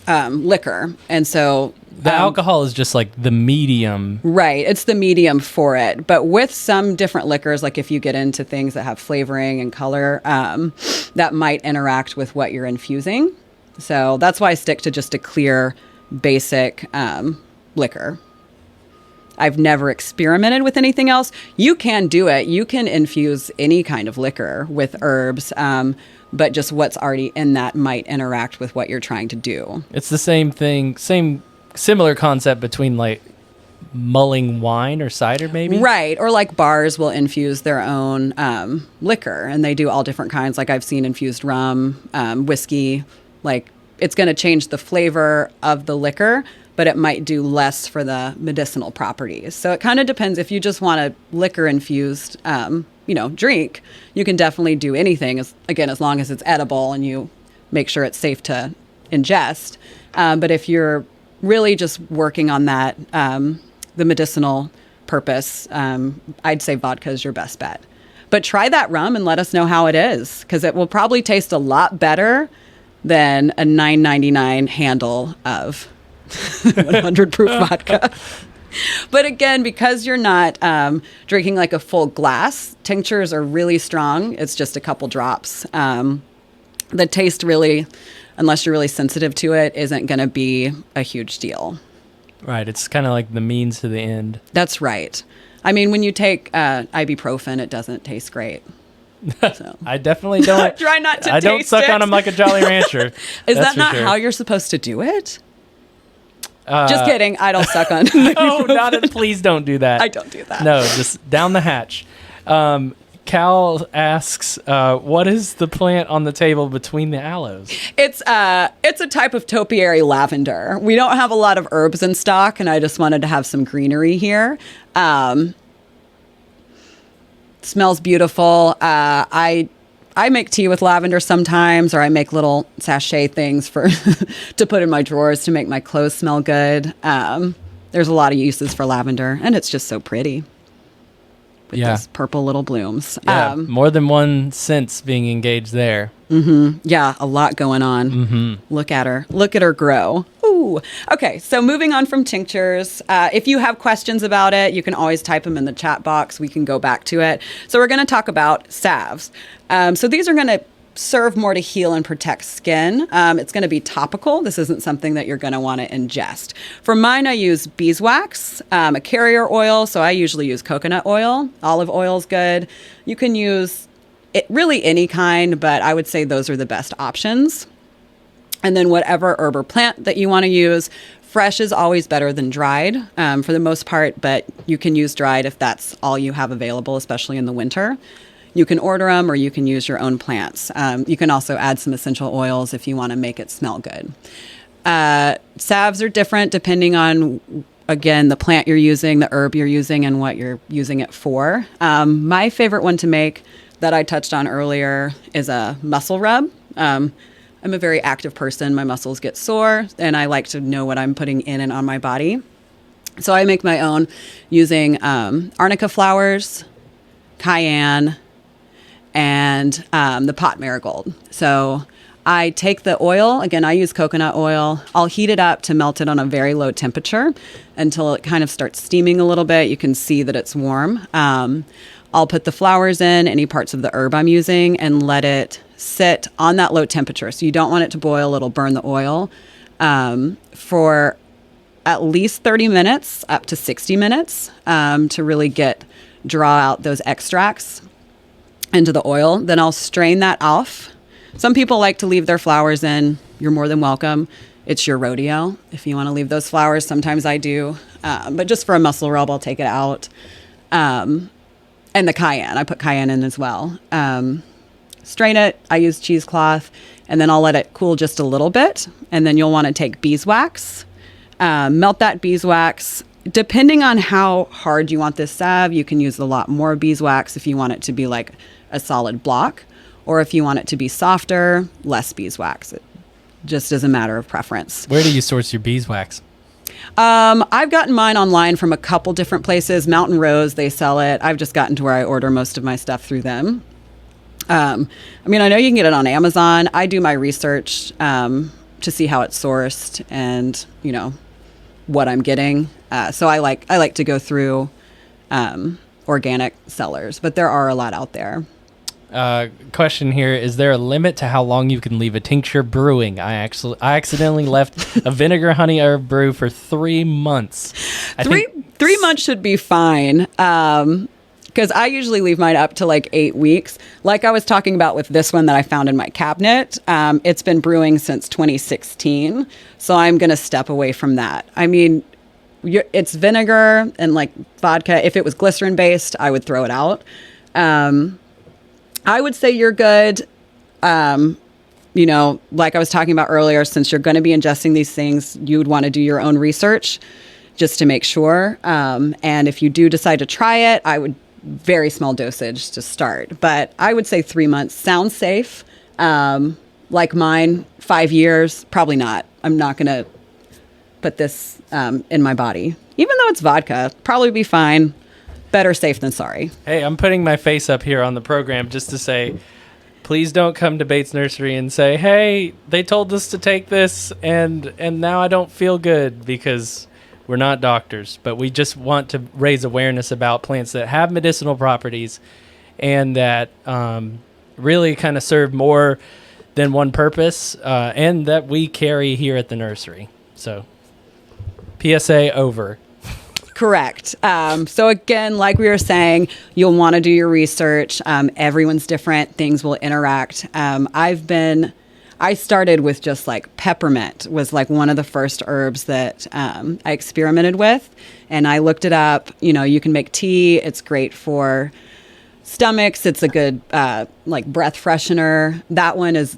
liquor. And so the alcohol is just like the medium. Right. It's the medium for it. But with some different liquors, like if you get into things that have flavoring and color, that might interact with what you're infusing. So that's why I stick to just a clear, basic liquor. I've never experimented with anything else. You can do it. You can infuse any kind of liquor with herbs, but just what's already in that might interact with what you're trying to do. It's the same thing, similar concept between like mulling wine or cider maybe? Right. Or like bars will infuse their own liquor, and they do all different kinds. Like I've seen infused rum, whiskey. Like it's going to change the flavor of the liquor, but it might do less for the medicinal properties. So it kind of depends. If you just want a liquor infused, drink, you can definitely do anything. As long as it's edible and you make sure it's safe to ingest. But if you're really just working on that, the medicinal purpose, I'd say vodka is your best bet. But try that rum and let us know how it is, because it will probably taste a lot better than a $9.99 handle of 100 proof vodka. But again, because you're not drinking like a full glass, tinctures are really strong. It's just a couple drops. The taste really, unless you're really sensitive to it, isn't going to be a huge deal. Right. It's kind of like the means to the end. That's right. I mean, when you take ibuprofen, it doesn't taste great. So. I definitely don't. Try not to I don't taste suck it. on them like a Jolly Rancher. Is That's that for not sure. how you're supposed to do it? Just kidding. I don't suck on. Please don't do that. I don't do that. No, just down the hatch. Cal asks, what is the plant on the table between the aloes? It's a type of topiary lavender. We don't have a lot of herbs in stock, and I just wanted to have some greenery here. Smells beautiful. I make tea with lavender sometimes, or I make little sachet things for to put in my drawers to make my clothes smell good. There's a lot of uses for lavender, and it's just so pretty. With those purple little blooms. Yeah, more than one sense being engaged there. Yeah, a lot going on. Look at her grow. Ooh. Okay, so moving on from tinctures. If you have questions about it, you can always type them in the chat box. We can go back to it. So we're going to talk about salves. So these are going to serve more to heal and protect skin. It's going to be topical. This isn't something that you're going to want to ingest. For mine, I use beeswax, a carrier oil. So I usually use coconut oil. Olive oil is good. You can use it really any kind, but I would say those are the best options. And then whatever herb or plant that you want to use, fresh is always better than dried for the most part, but you can use dried if that's all you have available, especially in the winter. You can order them or you can use your own plants. You can also add some essential oils if you want to make it smell good. Salves are different depending on, again, the plant you're using, the herb you're using, and what you're using it for. My favorite one to make that I touched on earlier is a muscle rub. I'm a very active person. My muscles get sore, and I like to know what I'm putting in and on my body. So I make my own using arnica flowers, cayenne, and the pot marigold. So I take the oil, again, I use coconut oil. I'll heat it up to melt it on a very low temperature until it kind of starts steaming a little bit. You can see that it's warm. I'll put the flowers in, any parts of the herb I'm using, and let it sit on that low temperature. So you don't want it to boil, it'll burn the oil, for at least 30 minutes, up to 60 minutes, to really draw out those extracts into the oil. Then I'll strain that off. Some people like to leave their flowers in. You're more than welcome. It's your rodeo if you want to leave those flowers. Sometimes I do. But just for a muscle rub, I'll take it out. And the cayenne. I put cayenne in as well. Strain it. I use cheesecloth. And then I'll let it cool just a little bit. And then you'll want to take beeswax. Melt that beeswax. Depending on how hard you want this salve, you can use a lot more beeswax if you want it to be like a solid block, or if you want it to be softer, less beeswax. It just is a matter of preference. Where do you source your beeswax? I've gotten mine online from a couple different places. Mountain Rose, they sell it. I've just gotten to where I order most of my stuff through them. I know you can get it on Amazon. I do my research to see how it's sourced and, what I'm getting. So I like to go through organic sellers, but there are a lot out there. Question here: is there a limit to how long you can leave a tincture brewing? I accidentally left a vinegar honey herb brew for 3 months. Three months should be fine. Because I usually leave mine up to like 8 weeks. Like I was talking about with this one that I found in my cabinet, it's been brewing since 2016. So I'm going to step away from that. It's vinegar and like vodka. If it was glycerin based, I would throw it out. I would say you're good. Like I was talking about earlier, since you're going to be ingesting these things, you would want to do your own research just to make sure. And if you do decide to try it, I would very small dosage to start. But I would say 3 months sounds safe. Like mine, 5 years, probably not. I'm not going to put this in my body. Even though it's vodka, probably be fine. Better safe than sorry. Hey, I'm putting my face up here on the program just to say, please don't come to Bates Nursery and say, hey, they told us to take this and now I don't feel good, because we're not doctors, but we just want to raise awareness about plants that have medicinal properties and that really kind of serve more than one purpose, and that we carry here at the nursery. So, PSA over. Correct. So again, like we were saying, you'll want to do your research. Everyone's different. Things will interact. I started with just like peppermint was like one of the first herbs that I experimented with. And I looked it up. You know, you can make tea. It's great for stomachs. It's a good like breath freshener. That one is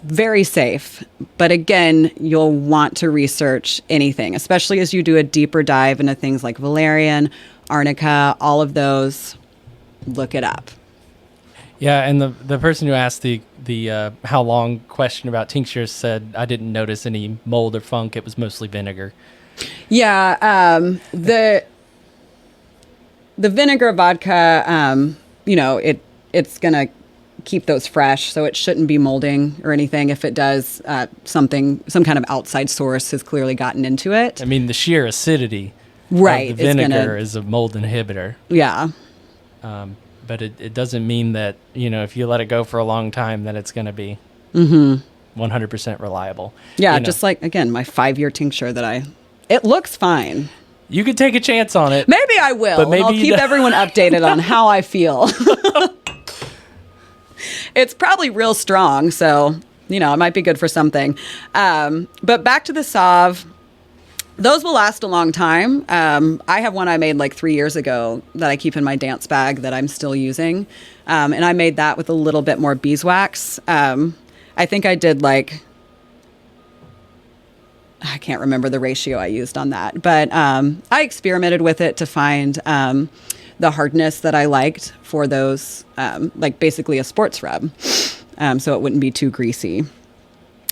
very safe. But again, you'll want to research anything, especially as you do a deeper dive into things like valerian, arnica, all of those. Look it up. Yeah, and the person who asked the how long question about tinctures said, I didn't notice any mold or funk. It was mostly vinegar. Yeah, the vinegar vodka, you know, it's going to keep those fresh, so it shouldn't be molding or anything. If it does, some kind of outside source has clearly gotten into it. I mean, the sheer acidity right, of the vinegar is a mold inhibitor. Yeah. But it doesn't mean that, you know, if you let it go for a long time, that it's going to be 100% reliable. Yeah, you know. just like, again, my 5-year tincture it looks fine. You could take a chance on it. Maybe I will. But maybe I'll keep everyone updated on how I feel. It's probably real strong, so, you know, it might be good for something. But back to the sauve. Those will last a long time. I have one I made like 3 years ago that I keep in my dance bag that I'm still using. And I made that with a little bit more beeswax. I think I did like, I can't remember the ratio I used on that. But I experimented with it to find the hardness that I liked for those, like basically a sports rub. So it wouldn't be too greasy.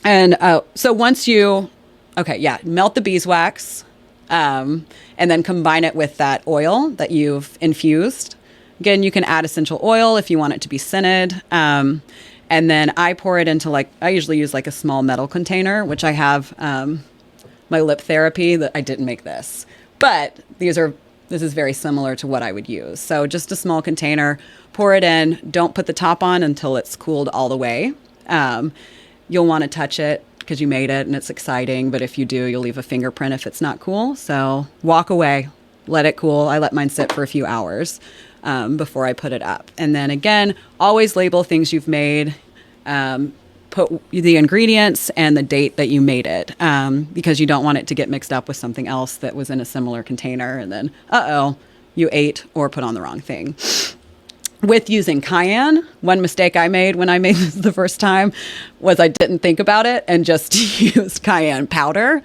And so once you... Okay, yeah, melt the beeswax and then combine it with that oil that you've infused. Again, you can add essential oil if you want it to be scented. And then I pour it into I usually use like a small metal container, which I have my lip therapy that I didn't make this. But this is very similar to what I would use. So just a small container, pour it in. Don't put the top on until it's cooled all the way. You'll want to touch it because you made it and it's exciting. But if you do, you'll leave a fingerprint if it's not cool. So walk away, let it cool. I let mine sit for a few hours before I put it up. And then again, always label things you've made. Put the ingredients and the date that you made it because you don't want it to get mixed up with something else that was in a similar container. And then, you ate or put on the wrong thing. With using cayenne, one mistake I made when I made this the first time was I didn't think about it and just used cayenne powder,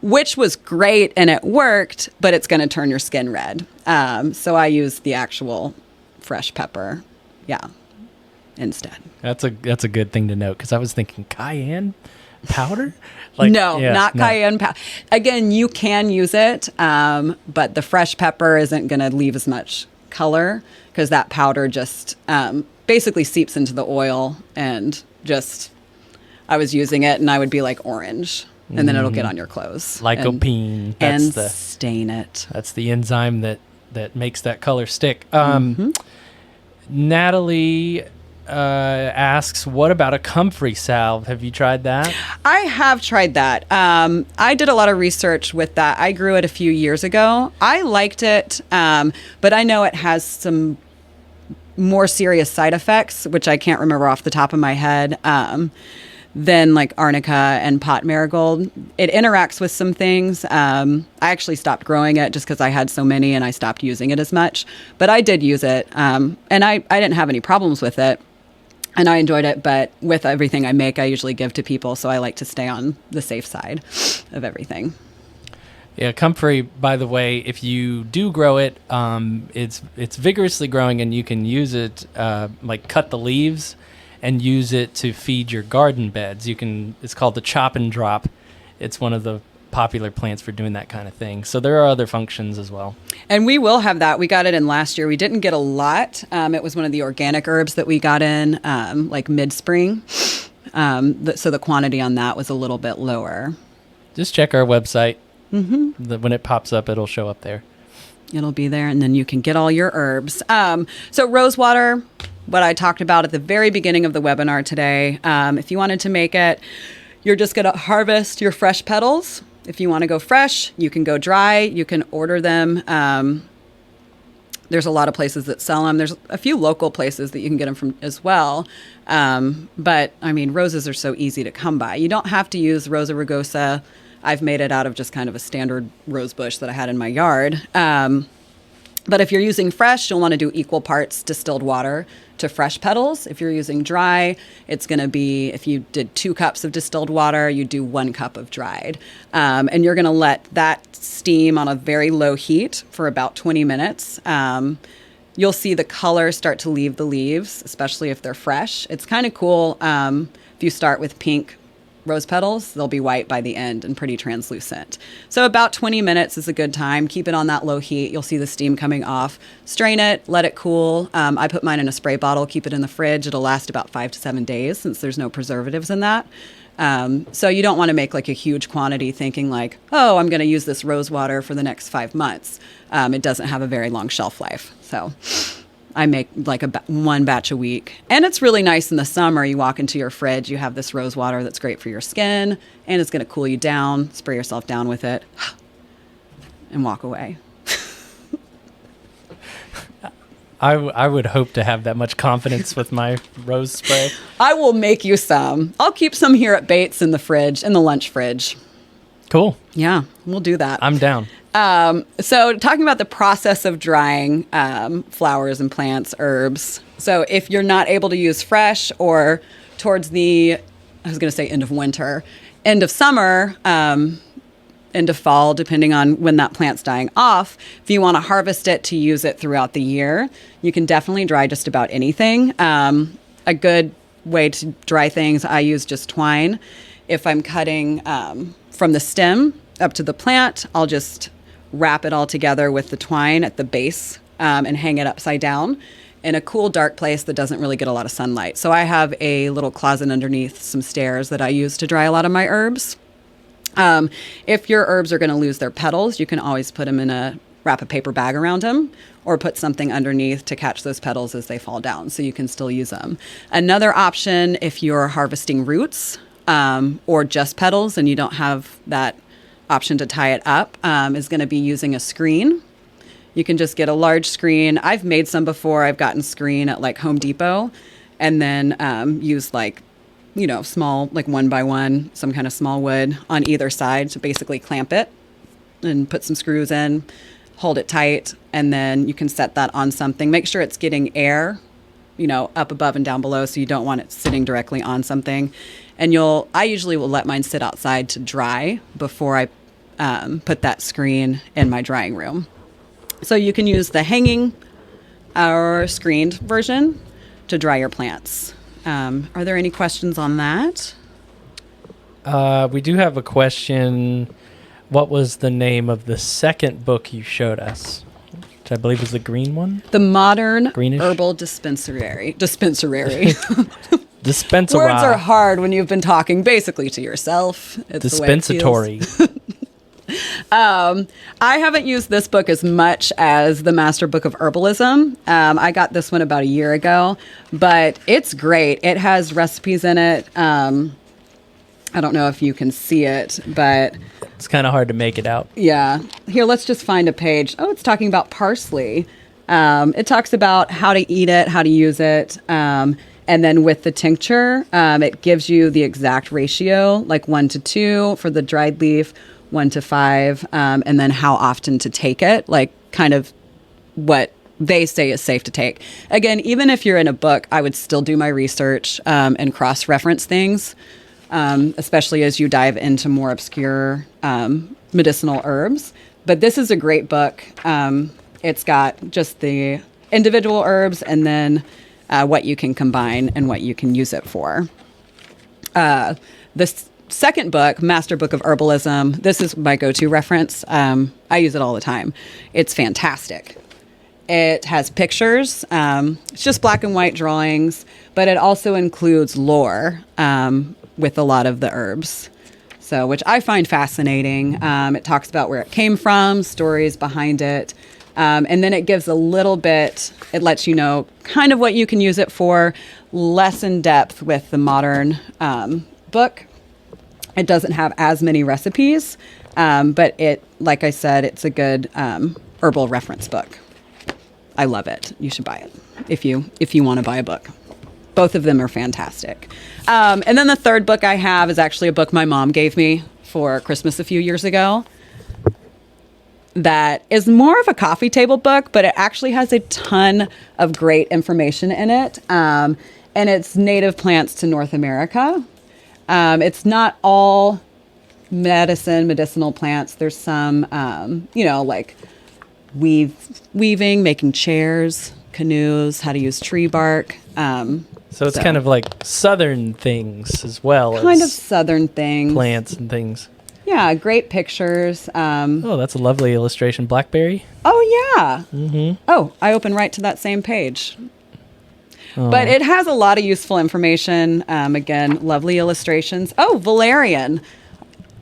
which was great and it worked, but it's going to turn your skin red. So I used the actual fresh pepper, instead. That's a good thing to note because I was thinking cayenne powder? Not cayenne powder. Again, you can use it, but the fresh pepper isn't going to leave as much color because that powder just basically seeps into the oil and I was using it and I would be like orange and then it'll get on your clothes. Lycopene. And stain it. That's the enzyme that makes that color stick. Natalie asks, what about a comfrey salve? Have you tried that? I have tried that. I did a lot of research with that. I grew it a few years ago. I liked it, but I know it has some more serious side effects, which I can't remember off the top of my head, than like arnica and pot marigold. It interacts with some things. I actually stopped growing it just because I had so many and I stopped using it as much. But I did use it, and I didn't have any problems with it. And I enjoyed it, but with everything I make, I usually give to people, so I like to stay on the safe side of everything. Yeah, comfrey, by the way, if you do grow it, it's vigorously growing, and you can use it, like cut the leaves and use it to feed your garden beds. It's called the chop and drop. It's one of the popular plants for doing that kind of thing. So there are other functions as well. And we will have that. We got it in last year. We didn't get a lot. It was one of the organic herbs that we got in like mid-spring. So the quantity on that was a little bit lower. Just check our website. When it pops up, it'll show up there. It'll be there, and then you can get all your herbs. So rosewater, what I talked about at the very beginning of the webinar today, if you wanted to make it, you're just going to harvest your fresh petals. If you want to go fresh, you can go dry. You can order them. There's a lot of places that sell them. There's a few local places that you can get them from as well. But I mean, roses are so easy to come by. You don't have to use Rosa rugosa. I've made it out of just kind of a standard rose bush that I had in my yard. But if you're using fresh, you'll want to do equal parts distilled water to fresh petals. If you're using dry, it's going to be, if you did 2 cups of distilled water, you do 1 cup of dried. And you're going to let that steam on a very low heat for about 20 minutes. You'll see the color start to leave the leaves, especially if they're fresh. It's kind of cool. If you start with pink rose petals, they'll be white by the end and pretty translucent. So about 20 minutes is a good time. Keep it on that low heat. You'll see the steam coming off. Strain it, let it cool. I put mine in a spray bottle, keep it in the fridge. It'll last about 5 to 7 days since there's no preservatives in that. So you don't want to make like a huge quantity thinking like, oh, I'm going to use this rose water for the next 5 months. It doesn't have a very long shelf life. So I make like one batch a week. And it's really nice in the summer. You walk into your fridge, you have this rose water that's great for your skin, and it's going to cool you down. Spray yourself down with it and walk away. I would hope to have that much confidence with my rose spray. I will make you some. I'll keep some here at Bates in the fridge, in the lunch fridge. Cool. Yeah, we'll do that. I'm down. So talking about the process of drying flowers and plants, herbs. So if you're not able to use fresh or towards the, I was going to say end of winter, end of summer, end of fall, depending on when that plant's dying off, if you want to harvest it to use it throughout the year, you can definitely dry just about anything. A good way to dry things, I use just twine. If I'm cutting from the stem up to the plant, I'll just wrap it all together with the twine at the base and hang it upside down in a cool, dark place that doesn't really get a lot of sunlight. So I have a little closet underneath some stairs that I use to dry a lot of my herbs. If your herbs are going to lose their petals, you can always put them wrap a paper bag around them or put something underneath to catch those petals as they fall down so you can still use them. Another option, if you're harvesting roots or just petals and you don't have that option to tie it up, is going to be using a screen. You can just get a large screen. I've made some before. I've gotten screen at like Home Depot and then use like, small, like 1 by 1, some kind of small wood on either side to basically clamp it and put some screws in, hold it tight, and then you can set that on something. Make sure it's getting air, up above and down below, so you don't want it sitting directly on something. And I usually will let mine sit outside to dry before I put that screen in my drying room. So you can use the hanging or screened version to dry your plants. Are there any questions on that? We do have a question. What was the name of the second book you showed us? Which I believe was the green one? The Modern Greenish? Herbal Dispensary. Dispensary. Words are hard when you've been talking basically to yourself. It's dispensatory. I haven't used this book as much as the Master Book of Herbalism. I got this one about a year ago, but it's great. It has recipes in it. I don't know if you can see it, but it's kind of hard to make it out. Yeah. Here, let's just find a page. Oh, it's talking about parsley. It talks about how to eat it, how to use it. And then with the tincture, it gives you the exact ratio, like 1 to 2 for the dried leaf, 1 to 5, and then how often to take it, like kind of what they say is safe to take. Again, even if you're in a book, I would still do my research and cross-reference things, especially as you dive into more obscure medicinal herbs. But this is a great book. It's got just the individual herbs and then what you can combine and what you can use it for. The second book, Master Book of Herbalism, this is my go-to reference. I use it all the time. It's fantastic. It has pictures. It's just black and white drawings, but it also includes lore with a lot of the herbs. So, which I find fascinating. It talks about where it came from, stories behind it. And then it gives a little bit, it lets you know kind of what you can use it for, less in depth with the modern book. It doesn't have as many recipes, but like I said, it's a good herbal reference book. I love it. You should buy it if you want to buy a book. Both of them are fantastic. And then the third book I have is actually a book my mom gave me for Christmas a few years ago. That is more of a coffee table book, but it actually has a ton of great information in it. And it's native plants to North America. It's not all medicinal plants. There's some, like weaving, making chairs, canoes, how to use tree bark. So it's kind of like southern things as well. Kind of southern things. Plants and things. Yeah, great pictures. Oh, that's a lovely illustration. Blackberry? Oh, yeah. Mm-hmm. Oh, I opened right to that same page. Oh. But it has a lot of useful information. Again, lovely illustrations. Oh, valerian.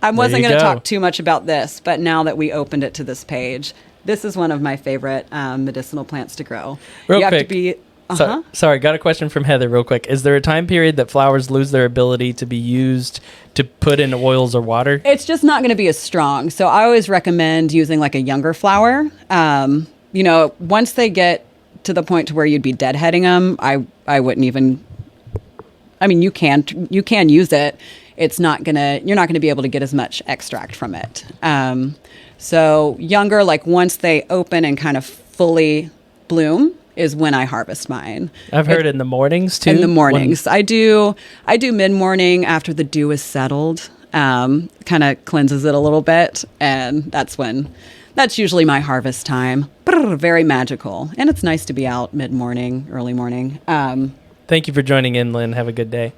I wasn't going to talk too much about this, but now that we opened it to this page, this is one of my favorite medicinal plants to grow. Real you quick. have to be... Sorry, got a question from Heather real quick. Is there a time period that flowers lose their ability to be used to put in oils or water? It's just not going to be as strong. So I always recommend using like a younger flower. Once they get to the point to where you'd be deadheading them, I wouldn't even... I mean, you can use it. You're not going to be able to get as much extract from it. So younger, like once they open and kind of fully bloom, is when I harvest mine. I've heard in the mornings too. In the mornings. I do mid-morning after the dew is settled. Kind of cleanses it a little bit, and that's usually my harvest time. Very magical. And it's nice to be out mid-morning, early morning. Thank you for joining in, Lynn. Have a good day.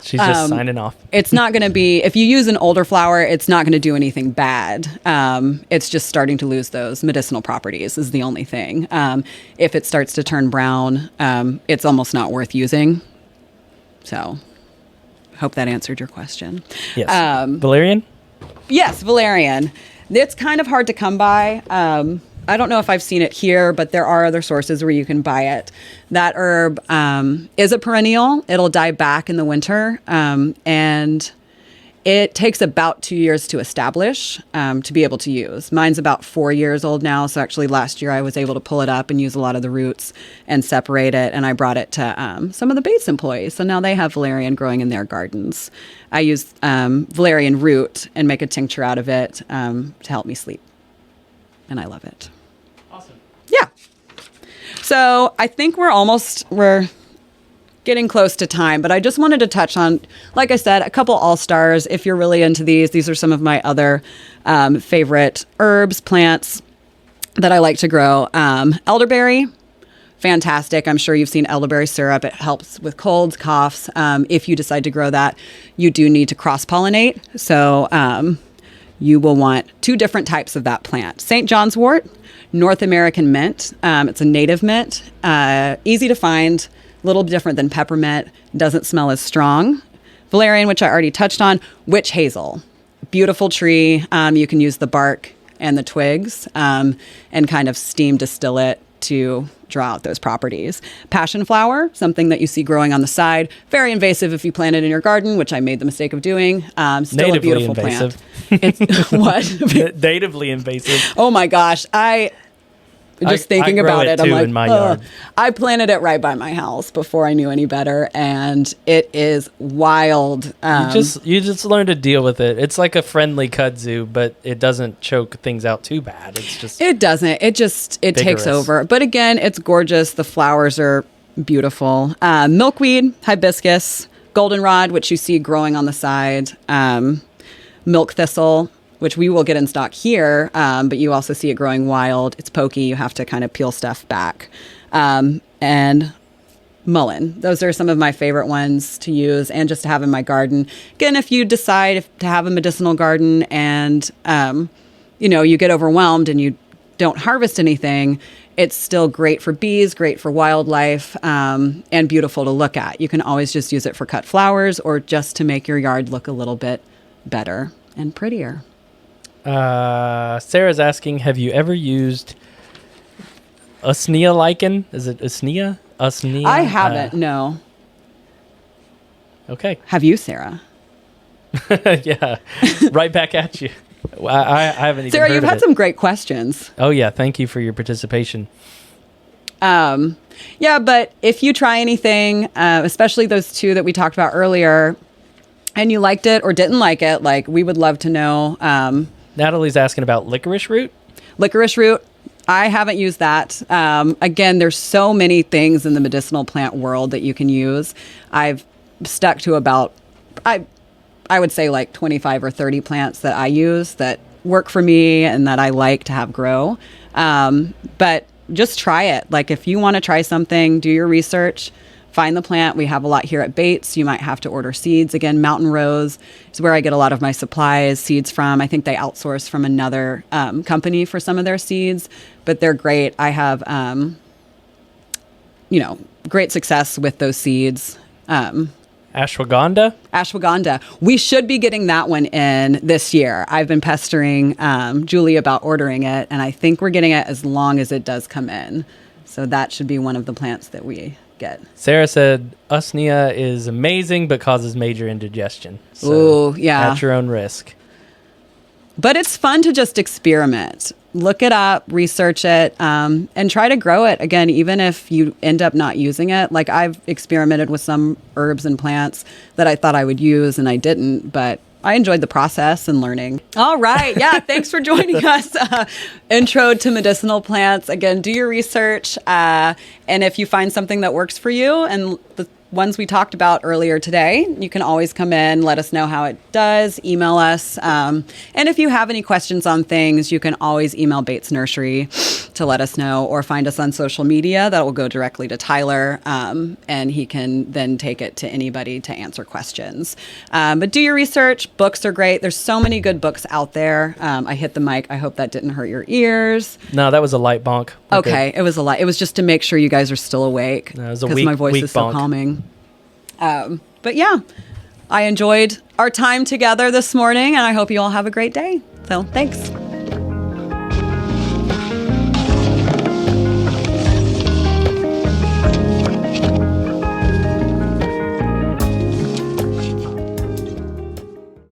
She's just signing off. It's not going to be, if you use an older flower, it's not going to do anything bad. It's just starting to lose those medicinal properties is the only thing. If it starts to turn brown, it's almost not worth using. So, hope that answered your question. Yes. Valerian? Yes, valerian. It's kind of hard to come by. I don't know if I've seen it here, but there are other sources where you can buy it. That herb is a perennial. It'll die back in the winter, and it takes about 2 years to establish to be able to use. Mine's about 4 years old now, so actually last year I was able to pull it up and use a lot of the roots and separate it, and I brought it to some of the Bates employees. So now they have valerian growing in their gardens. I use valerian root and make a tincture out of it to help me sleep. And I love it. Awesome. Yeah. So I think we're getting close to time, but I just wanted to touch on, like I said, a couple all-stars. If you're really into these are some of my other favorite herbs, plants that I like to grow. Elderberry, fantastic. I'm sure you've seen elderberry syrup. It helps with colds, coughs. If you decide to grow that, you do need to cross-pollinate. So, you will want 2 different types of that plant. St. John's wort, North American mint. It's a native mint, easy to find, a little different than peppermint, doesn't smell as strong. Valerian, which I already touched on. Witch hazel, beautiful tree. You can use the bark and the twigs and kind of steam distill it to draw out those properties. Passion flower, something that you see growing on the side. Very invasive if you plant it in your garden, which I made the mistake of doing. Still natively a beautiful invasive. plant. It's what? Natively invasive. Oh my gosh. Thinking about it, I'm like, in my yard. I planted it right by my house before I knew any better, and it is wild. You just learn to deal with it. It's like a friendly kudzu, but it doesn't choke things out too bad. It doesn't. It takes over. But again, it's gorgeous. The flowers are beautiful. Milkweed, hibiscus, goldenrod, which you see growing on the side. Milk thistle, which we will get in stock here, but you also see it growing wild. It's pokey. You have to kind of peel stuff back. And mullein. Those are some of my favorite ones to use and just to have in my garden. Again, if you decide to have a medicinal garden and, you get overwhelmed and you don't harvest anything, it's still great for bees, great for wildlife, and beautiful to look at. You can always just use it for cut flowers or just to make your yard look a little bit better and prettier. Sarah's asking, have you ever used Usnea lichen? Is it Usnea? I haven't, no. Okay. Have you, Sarah? Yeah, right back at you. I haven't even Sarah, heard you've of had it. some great questions. Oh yeah, thank you for your participation. Yeah, but if you try anything, especially those two that we talked about earlier, and you liked it or didn't like it, like we would love to know. Natalie's asking about licorice root. Licorice root, I haven't used that. Again, there's so many things in the medicinal plant world that you can use. I've stuck to about, I would say like 25 or 30 plants that I use that work for me and that I like to have grow. But just try it. Like if you want to try something, do your research, find the plant. We have a lot here at Bates. You might have to order seeds. Again, Mountain Rose is where I get a lot of my supplies, seeds from. I think they outsource from another company for some of their seeds, but they're great. I have, great success with those seeds. Ashwagandha. Ashwagandha. We should be getting that one in this year. I've been pestering Julie about ordering it, and I think we're getting it as long as it does come in. So that should be one of the plants that we get. Sarah said usnea is amazing but causes major indigestion. So Ooh, yeah. at your own risk. But it's fun to just experiment. Look it up, research it, and try to grow it. Again, even if you end up not using it. Like I've experimented with some herbs and plants that I thought I would use and I didn't, but I enjoyed the process and learning. All right. Yeah. Thanks for joining us. Intro to medicinal plants. Again, do your research. And if you find something that works for you and the ones we talked about earlier today, you can always come in, let us know how it does, email us. And if you have any questions on things, you can always email Bates Nursery to let us know or find us on social media. That will go directly to Tyler, and he can then take it to anybody to answer questions. But do your research. Books are great. There's so many good books out there. I hit the mic. I hope that didn't hurt your ears. No, that was a light bonk. Okay, it was a lot. It was just to make sure you guys are still awake No, it was a because my voice weak is so bonk. calming. But yeah, I enjoyed our time together this morning, and I hope you all have a great day. So thanks.